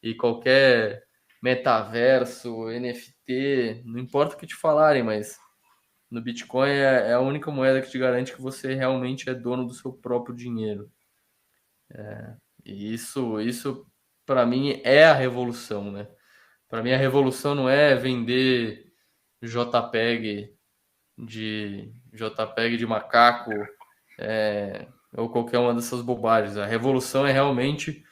e qualquer metaverso, NFT, não importa o que te falarem, mas no Bitcoin é a única moeda que te garante que você realmente é dono do seu próprio dinheiro. E isso para mim é a revolução, né? Para mim a revolução não é vender JPEG de macaco, ou qualquer uma dessas bobagens. A revolução é realmente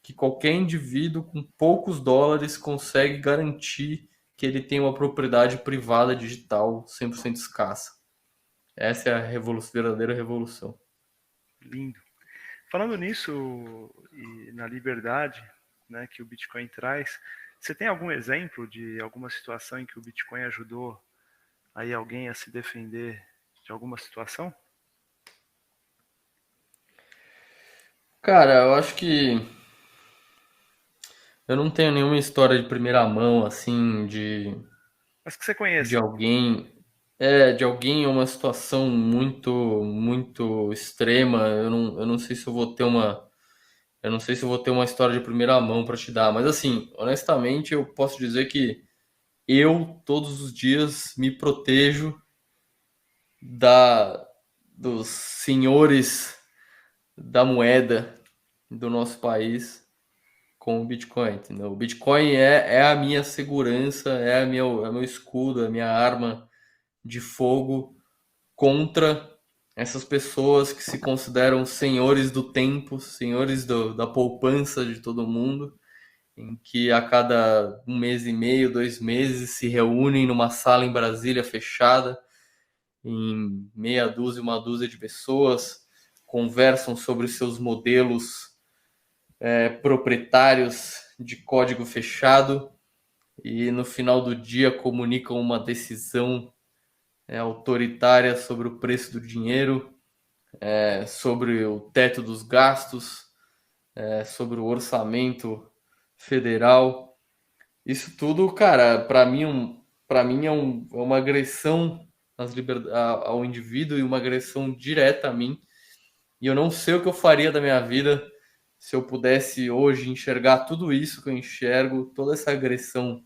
que qualquer indivíduo com poucos dólares consegue garantir que ele tem uma propriedade privada digital 100% escassa. Essa é a verdadeira revolução. Lindo. Falando nisso e na liberdade, né, que o Bitcoin traz, você tem algum exemplo de alguma situação em que o Bitcoin ajudou aí alguém a se defender de alguma situação? Cara, eu acho que eu não tenho nenhuma história de primeira mão, assim, Mas que você de conheça. alguém, de alguém em uma situação muito, muito extrema. Eu não sei se eu vou ter uma história de primeira mão para te dar, mas assim, honestamente, eu posso dizer que eu todos os dias me protejo da dos senhores da moeda do nosso país com o Bitcoin, entendeu? O Bitcoin é a minha segurança, é meu escudo, é a minha arma de fogo contra essas pessoas que se consideram senhores do tempo, senhores da poupança de todo mundo, em que a cada 1 mês e meio, 2 meses se reúnem numa sala em Brasília fechada, em meia dúzia, uma dúzia de pessoas, conversam sobre seus modelos proprietários de código fechado e no final do dia comunicam uma decisão autoritária sobre o preço do dinheiro, sobre o teto dos gastos, sobre o orçamento federal. Isso tudo, cara, para mim é uma agressão ao indivíduo e uma agressão direta a mim. E eu não sei o que eu faria da minha vida se eu pudesse hoje enxergar tudo isso que eu enxergo, toda essa agressão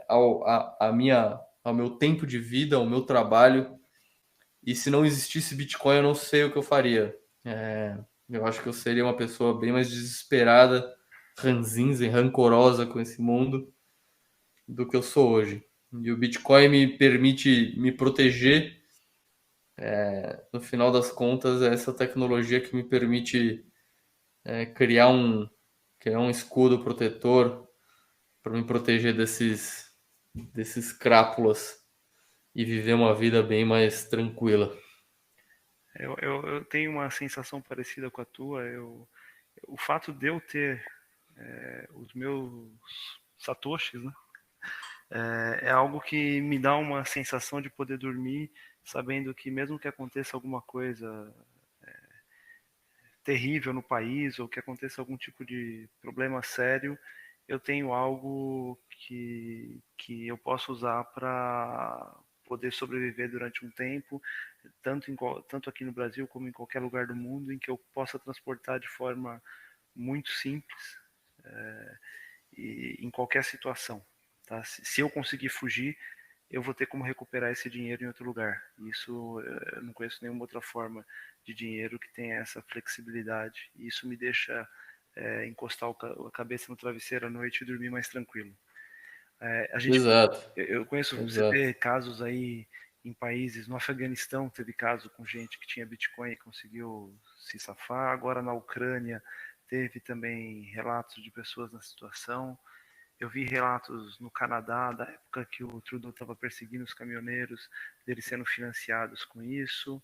ao meu tempo de vida, ao meu trabalho, e se não existisse Bitcoin, eu não sei o que eu faria. Eu acho que eu seria uma pessoa bem mais desesperada, ranzinza e rancorosa com esse mundo do que eu sou hoje. E o Bitcoin me permite me proteger. No final das contas, é essa tecnologia que me permite criar um escudo protetor para me proteger desses crápulas e viver uma vida bem mais tranquila. Eu tenho uma sensação parecida com a tua. O fato de eu ter os meus satoshis, né, é algo que me dá uma sensação de poder dormir sabendo que mesmo que aconteça alguma coisa terrível no país ou que aconteça algum tipo de problema sério, eu tenho algo que eu posso usar para poder sobreviver durante um tempo, tanto aqui no Brasil como em qualquer lugar do mundo, em que eu possa transportar de forma muito simples e em qualquer situação. Tá? Se eu conseguir fugir, eu vou ter como recuperar esse dinheiro em outro lugar. Isso eu não conheço nenhuma outra forma de dinheiro que tenha essa flexibilidade. E isso me deixa encostar a cabeça no travesseiro à noite e dormir mais tranquilo. A gente, Exato, eu conheço, você exato. vê casos aí em países, no Afeganistão teve caso com gente que tinha Bitcoin e conseguiu se safar. Agora na Ucrânia teve também relatos de pessoas na situação. Eu vi relatos no Canadá, da época que o Trudeau estava perseguindo os caminhoneiros, deles sendo financiados com isso.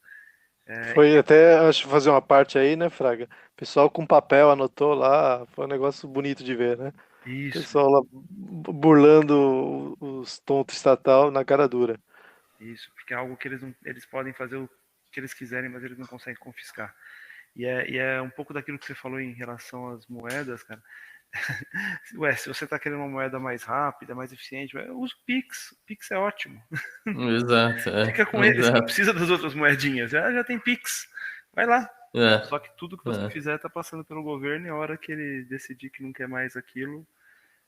Foi até, acho, fazer uma parte aí, né, Fraga? O pessoal com papel anotou lá, foi um negócio bonito de ver, né? O Isso, pessoal lá burlando os tontos estatal na cara dura. isso, porque é algo que eles podem fazer o que eles quiserem, mas eles não conseguem confiscar. E é um pouco daquilo que você falou em relação às moedas, cara. Ué, se você está querendo uma moeda mais rápida, mais eficiente, usa o Pix. O Pix é ótimo. Exato, Fica com ele, você não exato. precisa das outras moedinhas. Já tem Pix. Vai lá. É, Só que tudo que você é. fizer está passando pelo governo e a hora que ele decidir que não quer mais aquilo,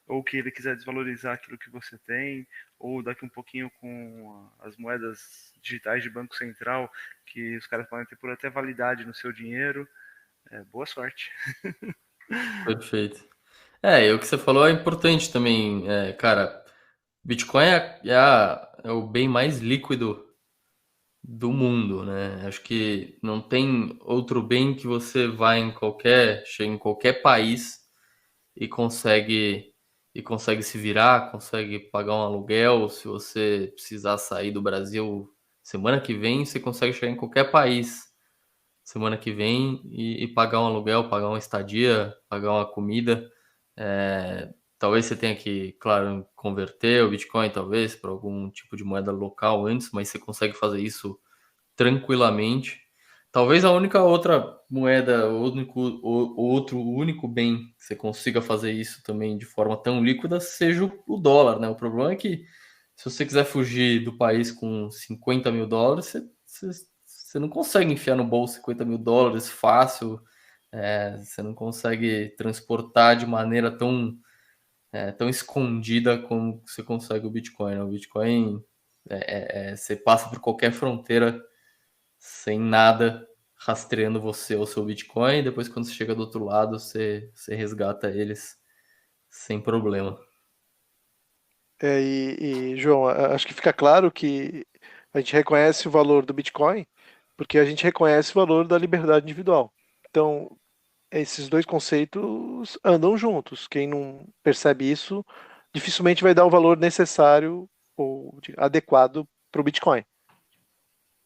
ou que ele quiser desvalorizar aquilo que você tem, ou daqui um pouquinho com as moedas digitais de Banco Central, que os caras podem ter por até validade no seu dinheiro, boa sorte. Perfeito. E o que você falou é importante também, cara. Bitcoin é o bem mais líquido do mundo, né? Acho que não tem outro bem que você vai chega em qualquer país e consegue se virar, consegue pagar um aluguel. Se você precisar sair do Brasil semana que vem, você consegue chegar em qualquer país semana que vem e pagar um aluguel, pagar uma estadia, pagar uma comida. Talvez você tenha que, claro, converter o Bitcoin, talvez, para algum tipo de moeda local antes, mas você consegue fazer isso tranquilamente. Talvez a única outra moeda, o único bem que você consiga fazer isso também de forma tão líquida seja o dólar, né? O problema é que se você quiser fugir do país com 50 mil dólares, você não consegue enfiar no bolso 50 mil dólares fácil, você não consegue transportar de maneira tão escondida como você consegue o Bitcoin, né? O Bitcoin, você passa por qualquer fronteira sem nada rastreando você ou seu Bitcoin, e depois quando você chega do outro lado, você resgata eles sem problema. João, acho que fica claro que a gente reconhece o valor do Bitcoin porque a gente reconhece o valor da liberdade individual. Então, esses dois conceitos andam juntos. Quem não percebe isso, dificilmente vai dar o valor necessário ou adequado para o Bitcoin.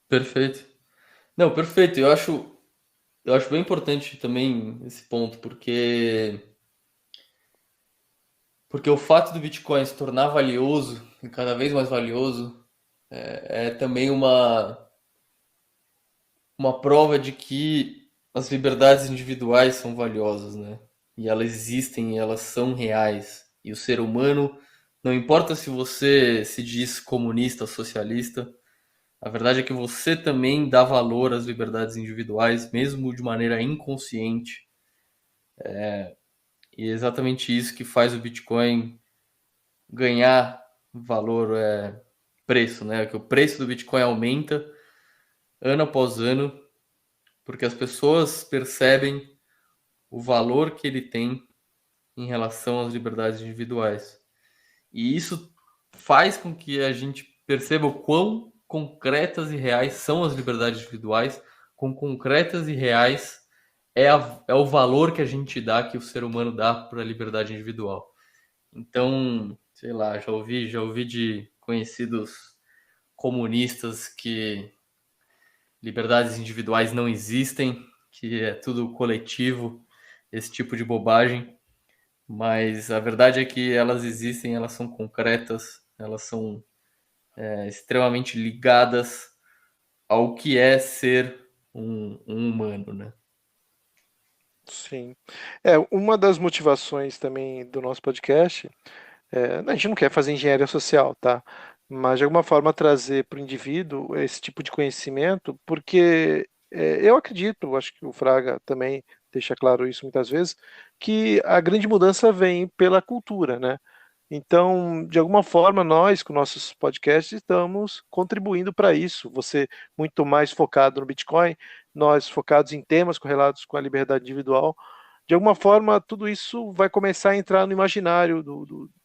Perfeito. Não, perfeito. Eu acho bem importante também esse ponto, porque o fato do Bitcoin se tornar valioso, e cada vez mais valioso, é também uma prova de que as liberdades individuais são valiosas, né? E elas existem, e elas são reais. E o ser humano, não importa se você se diz comunista ou socialista, a verdade é que você também dá valor às liberdades individuais, mesmo de maneira inconsciente. E é exatamente isso que faz o Bitcoin ganhar valor, preço, né? Que o preço do Bitcoin aumenta ano após ano, porque as pessoas percebem o valor que ele tem em relação às liberdades individuais. E isso faz com que a gente perceba o quão concretas e reais são as liberdades individuais, quão concretas e reais é o valor que a gente dá, que o ser humano dá para a liberdade individual. Então, sei lá, já ouvi de conhecidos comunistas que liberdades individuais não existem, que é tudo coletivo, esse tipo de bobagem. Mas a verdade é que elas existem, elas são concretas, elas são extremamente ligadas ao que é ser um humano, né? Sim. Uma das motivações também do nosso podcast, a gente não quer fazer engenharia social, tá? Mas de alguma forma trazer para o indivíduo esse tipo de conhecimento, porque eu acredito, acho que o Fraga também deixa claro isso muitas vezes, que a grande mudança vem pela cultura, né? Então, de alguma forma, nós, com nossos podcasts, estamos contribuindo para isso. Você muito mais focado no Bitcoin, nós focados em temas correlatos com a liberdade individual. De alguma forma, tudo isso vai começar a entrar no imaginário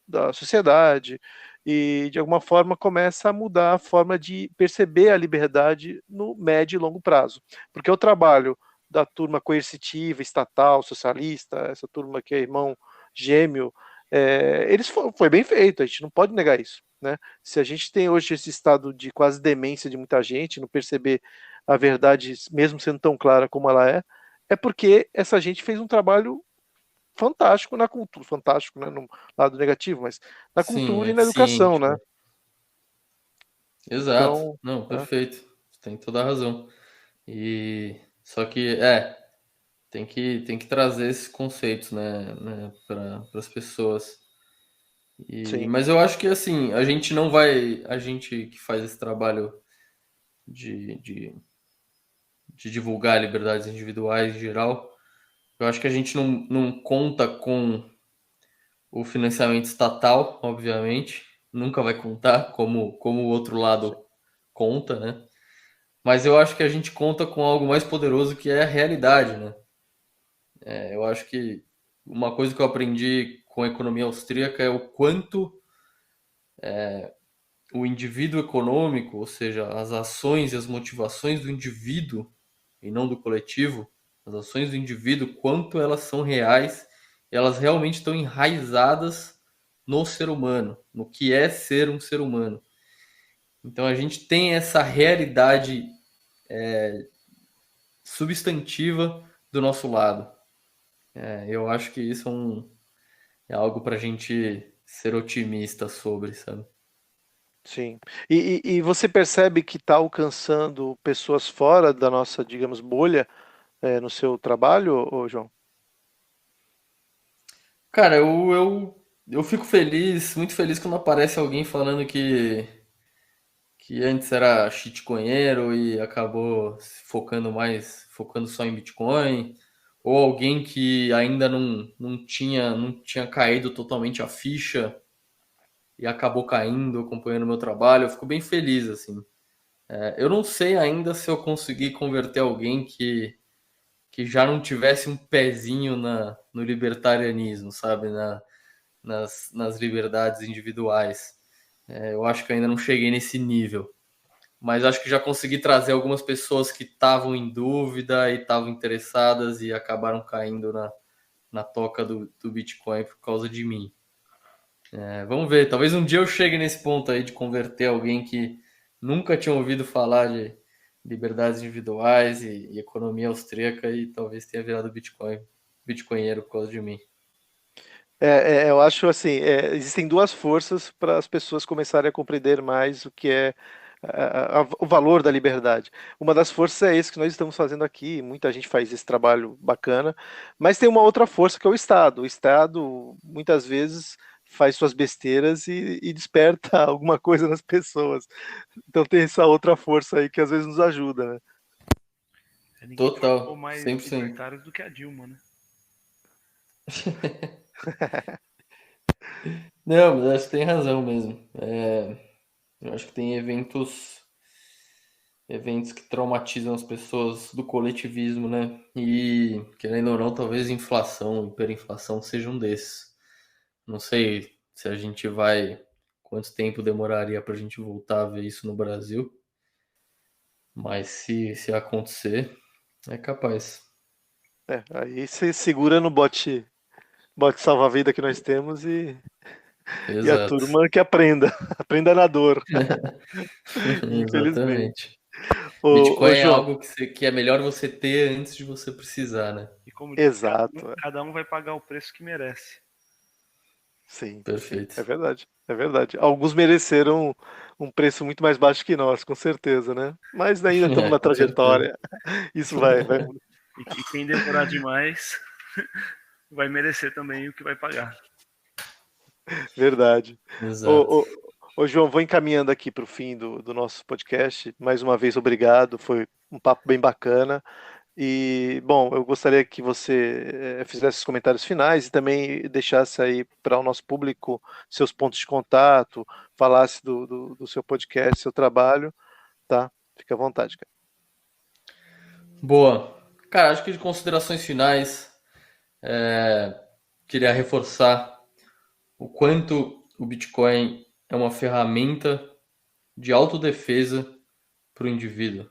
da sociedade e, de alguma forma, começa a mudar a forma de perceber a liberdade no médio e longo prazo. Porque o trabalho da turma coercitiva, estatal, socialista, essa turma que é irmão gêmeo, foi bem feito, a gente não pode negar isso. Né? Se a gente tem hoje esse estado de quase demência de muita gente, não perceber a verdade, mesmo sendo tão clara como ela é porque essa gente fez um trabalho fantástico na cultura, fantástico, né, no lado negativo, mas na Sim, cultura e na educação, eficiente, né? né? Exato. Então, Não, né? perfeito. Você tem toda a razão. E só que tem que trazer esses conceitos, né, para as pessoas. Sim, Mas eu acho que assim, a gente que faz esse trabalho de, de, de divulgar liberdades individuais em geral, eu acho que a gente não conta com o financiamento estatal, obviamente, nunca vai contar como o outro sim, lado conta, né? Mas eu acho que a gente conta com algo mais poderoso que é a realidade, né? Eu acho que uma coisa que eu aprendi com a economia austríaca é o quanto o indivíduo econômico, ou seja, as ações e as motivações do indivíduo e não do coletivo, as ações do indivíduo, quanto elas são reais, elas realmente estão enraizadas no ser humano, no que é ser um ser humano. Então a gente tem essa realidade substantiva do nosso lado. Eu acho que isso é algo para a gente ser otimista sobre, sabe? sim. E você percebe que está alcançando pessoas fora da nossa, digamos, bolha, no seu trabalho, ô João? Cara, eu fico feliz, muito feliz quando aparece alguém falando que antes era shitcoinheiro e acabou se focando só em Bitcoin, ou alguém que ainda não tinha caído totalmente a ficha e acabou caindo, acompanhando o meu trabalho. Eu fico bem feliz, assim. Eu não sei ainda se eu consegui converter alguém que já não tivesse um pezinho no libertarianismo, sabe? Nas liberdades individuais. Eu acho que ainda não cheguei nesse nível. Mas acho que já consegui trazer algumas pessoas que estavam em dúvida e estavam interessadas e acabaram caindo na toca do Bitcoin por causa de mim. Vamos ver, talvez um dia eu chegue nesse ponto aí de converter alguém que nunca tinha ouvido falar de liberdades individuais e economia austríaca e talvez tenha virado bitcoinheiro por causa de mim. Eu acho assim, existem duas forças para as pessoas começarem a compreender mais o que é o valor da liberdade. Uma das forças é esse que nós estamos fazendo aqui, muita gente faz esse trabalho bacana, mas tem uma outra força que é o Estado. O Estado, muitas vezes, faz suas besteiras e desperta alguma coisa nas pessoas. Então tem essa outra força aí que às vezes nos ajuda, né? Ninguém ficou Total, mais 100%. libertário do que a Dilma, né? Não, mas acho que tem razão mesmo. Eu acho que tem eventos que traumatizam as pessoas do coletivismo, né? E, querendo ou não, talvez inflação, hiperinflação seja um desses. Não sei se a gente vai. Quanto tempo demoraria para a gente voltar a ver isso no Brasil, mas se acontecer, é capaz. Aí você segura no bote salva-vida que nós temos e a Exato. turma que aprenda. Aprenda na dor, infelizmente. Exatamente. Ô, Bitcoin ô, é João, algo que é melhor você ter antes de você precisar, né? E como diz, exato. cada um vai pagar o preço que merece. Sim, sim, é Perfeito. verdade. É verdade. Alguns mereceram um preço muito mais baixo que nós, com certeza, né? Mas ainda estamos na Com certeza. trajetória. Isso vai. E quem demorar demais vai merecer também o que vai pagar. Verdade. Exato. Ô, João, vou encaminhando aqui para o fim do nosso podcast. Mais uma vez, obrigado. Foi um papo bem bacana. E, bom, eu gostaria que você fizesse os comentários finais e também deixasse aí para o nosso público seus pontos de contato, falasse do seu podcast, seu trabalho, tá? Fica à vontade, cara. Boa. Cara, acho que de considerações finais, queria reforçar o quanto o Bitcoin é uma ferramenta de autodefesa para o indivíduo.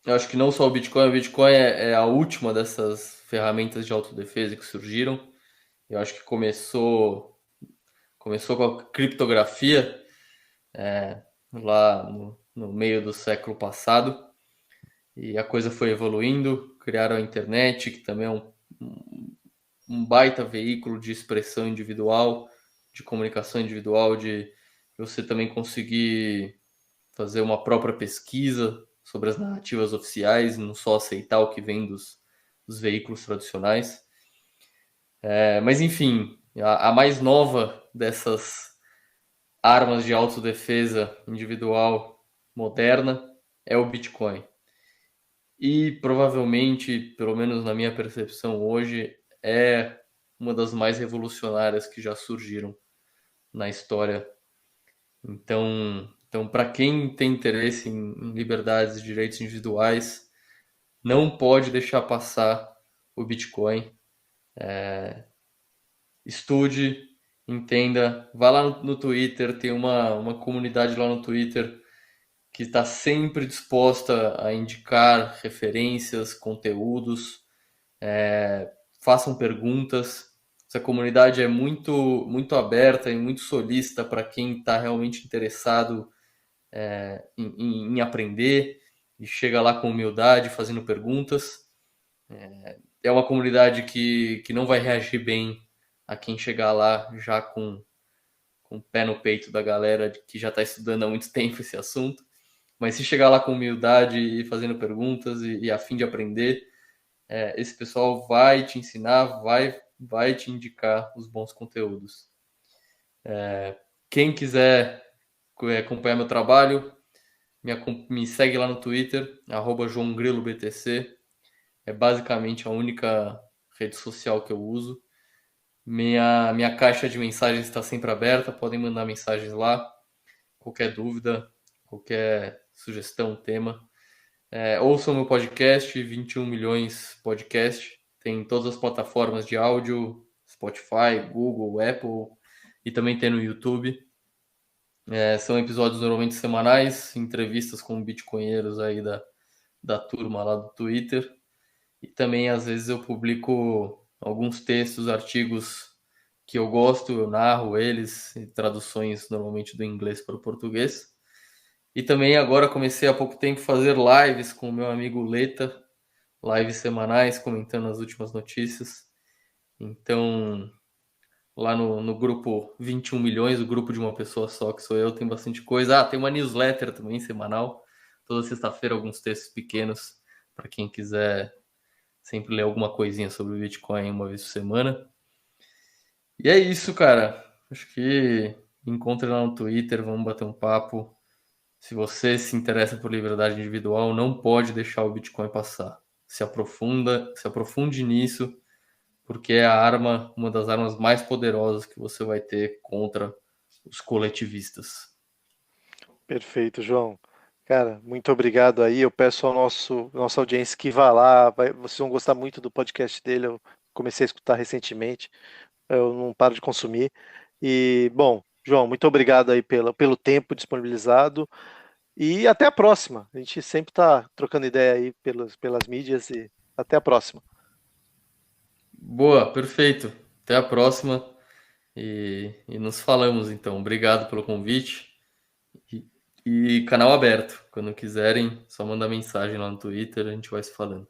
Eu acho que não só o Bitcoin é a última dessas ferramentas de autodefesa que surgiram. Eu acho que começou com a criptografia lá no meio do século passado e a coisa foi evoluindo. Criaram a internet, que também é um baita veículo de expressão individual, de comunicação individual, de você também conseguir fazer uma própria pesquisa sobre as narrativas oficiais, não só aceitar o que vem dos veículos tradicionais. Mas enfim, a mais nova dessas armas de autodefesa individual moderna é o Bitcoin. E provavelmente, pelo menos na minha percepção hoje, é uma das mais revolucionárias que já surgiram na história. Então para quem tem interesse em liberdades e direitos individuais, não pode deixar passar o Bitcoin. Estude, entenda, vá lá no Twitter, tem uma comunidade lá no Twitter que está sempre disposta a indicar referências, conteúdos, façam perguntas. Essa comunidade é muito aberta e muito solícita para quem está realmente interessado em aprender e chega lá com humildade, fazendo perguntas. É uma comunidade que não vai reagir bem a quem chegar lá já com o pé no peito da galera que já está estudando há muito tempo esse assunto. Mas se chegar lá com humildade e fazendo perguntas e a fim de aprender, esse pessoal vai te ensinar, vai te indicar os bons conteúdos. Quem quiser acompanhar meu trabalho, me segue lá no Twitter, @JoãoGriloBTC. É basicamente a única rede social que eu uso. Minha caixa de mensagens está sempre aberta, podem mandar mensagens lá. Qualquer dúvida, qualquer sugestão, tema. Ouçam meu podcast, 21 milhões podcast. Tem todas as plataformas de áudio, Spotify, Google, Apple e também tem no YouTube. São episódios normalmente semanais, entrevistas com bitcoinheiros aí da turma lá do Twitter. E também às vezes eu publico alguns textos, artigos que eu gosto, eu narro eles, traduções normalmente do inglês para o português. E também agora comecei há pouco tempo a fazer lives com o meu amigo Leta, lives semanais comentando as últimas notícias. Então, lá no grupo 21 milhões, o grupo de uma pessoa só, que sou eu, tem bastante coisa. Tem uma newsletter também semanal, toda sexta-feira alguns textos pequenos para quem quiser sempre ler alguma coisinha sobre o Bitcoin uma vez por semana. E é isso, cara. Acho que encontre lá no Twitter, vamos bater um papo. Se você se interessa por liberdade individual, não pode deixar o Bitcoin passar. se aprofunde nisso, porque é uma das armas mais poderosas que você vai ter contra os coletivistas. Perfeito, João. Cara, muito obrigado aí. Eu peço ao nossa audiência que vá lá. Vocês vão gostar muito do podcast dele. Eu comecei a escutar recentemente. Eu não paro de consumir. E, bom, João, muito obrigado aí pelo tempo disponibilizado. E até a próxima. A gente sempre está trocando ideia aí pelas mídias e até a próxima. Boa, perfeito. Até a próxima e nos falamos então. Obrigado pelo convite e canal aberto. Quando quiserem, só mandar mensagem lá no Twitter, a gente vai se falando.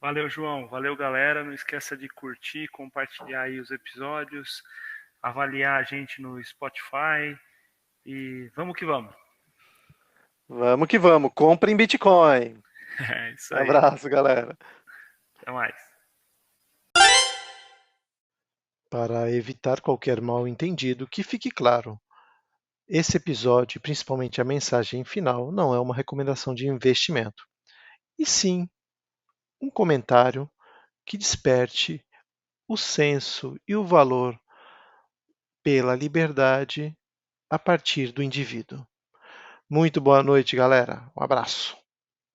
Valeu, João. Valeu, galera. Não esqueça de curtir, compartilhar aí os episódios, avaliar a gente no Spotify e vamos que vamos. Vamos que vamos. Comprem Bitcoin. É isso aí. Abraço, galera. Até mais. Para evitar qualquer mal-entendido, que fique claro: esse episódio, principalmente a mensagem final, não é uma recomendação de investimento, e sim um comentário que desperte o senso e o valor pela liberdade a partir do indivíduo. Muito boa noite, galera. Um abraço.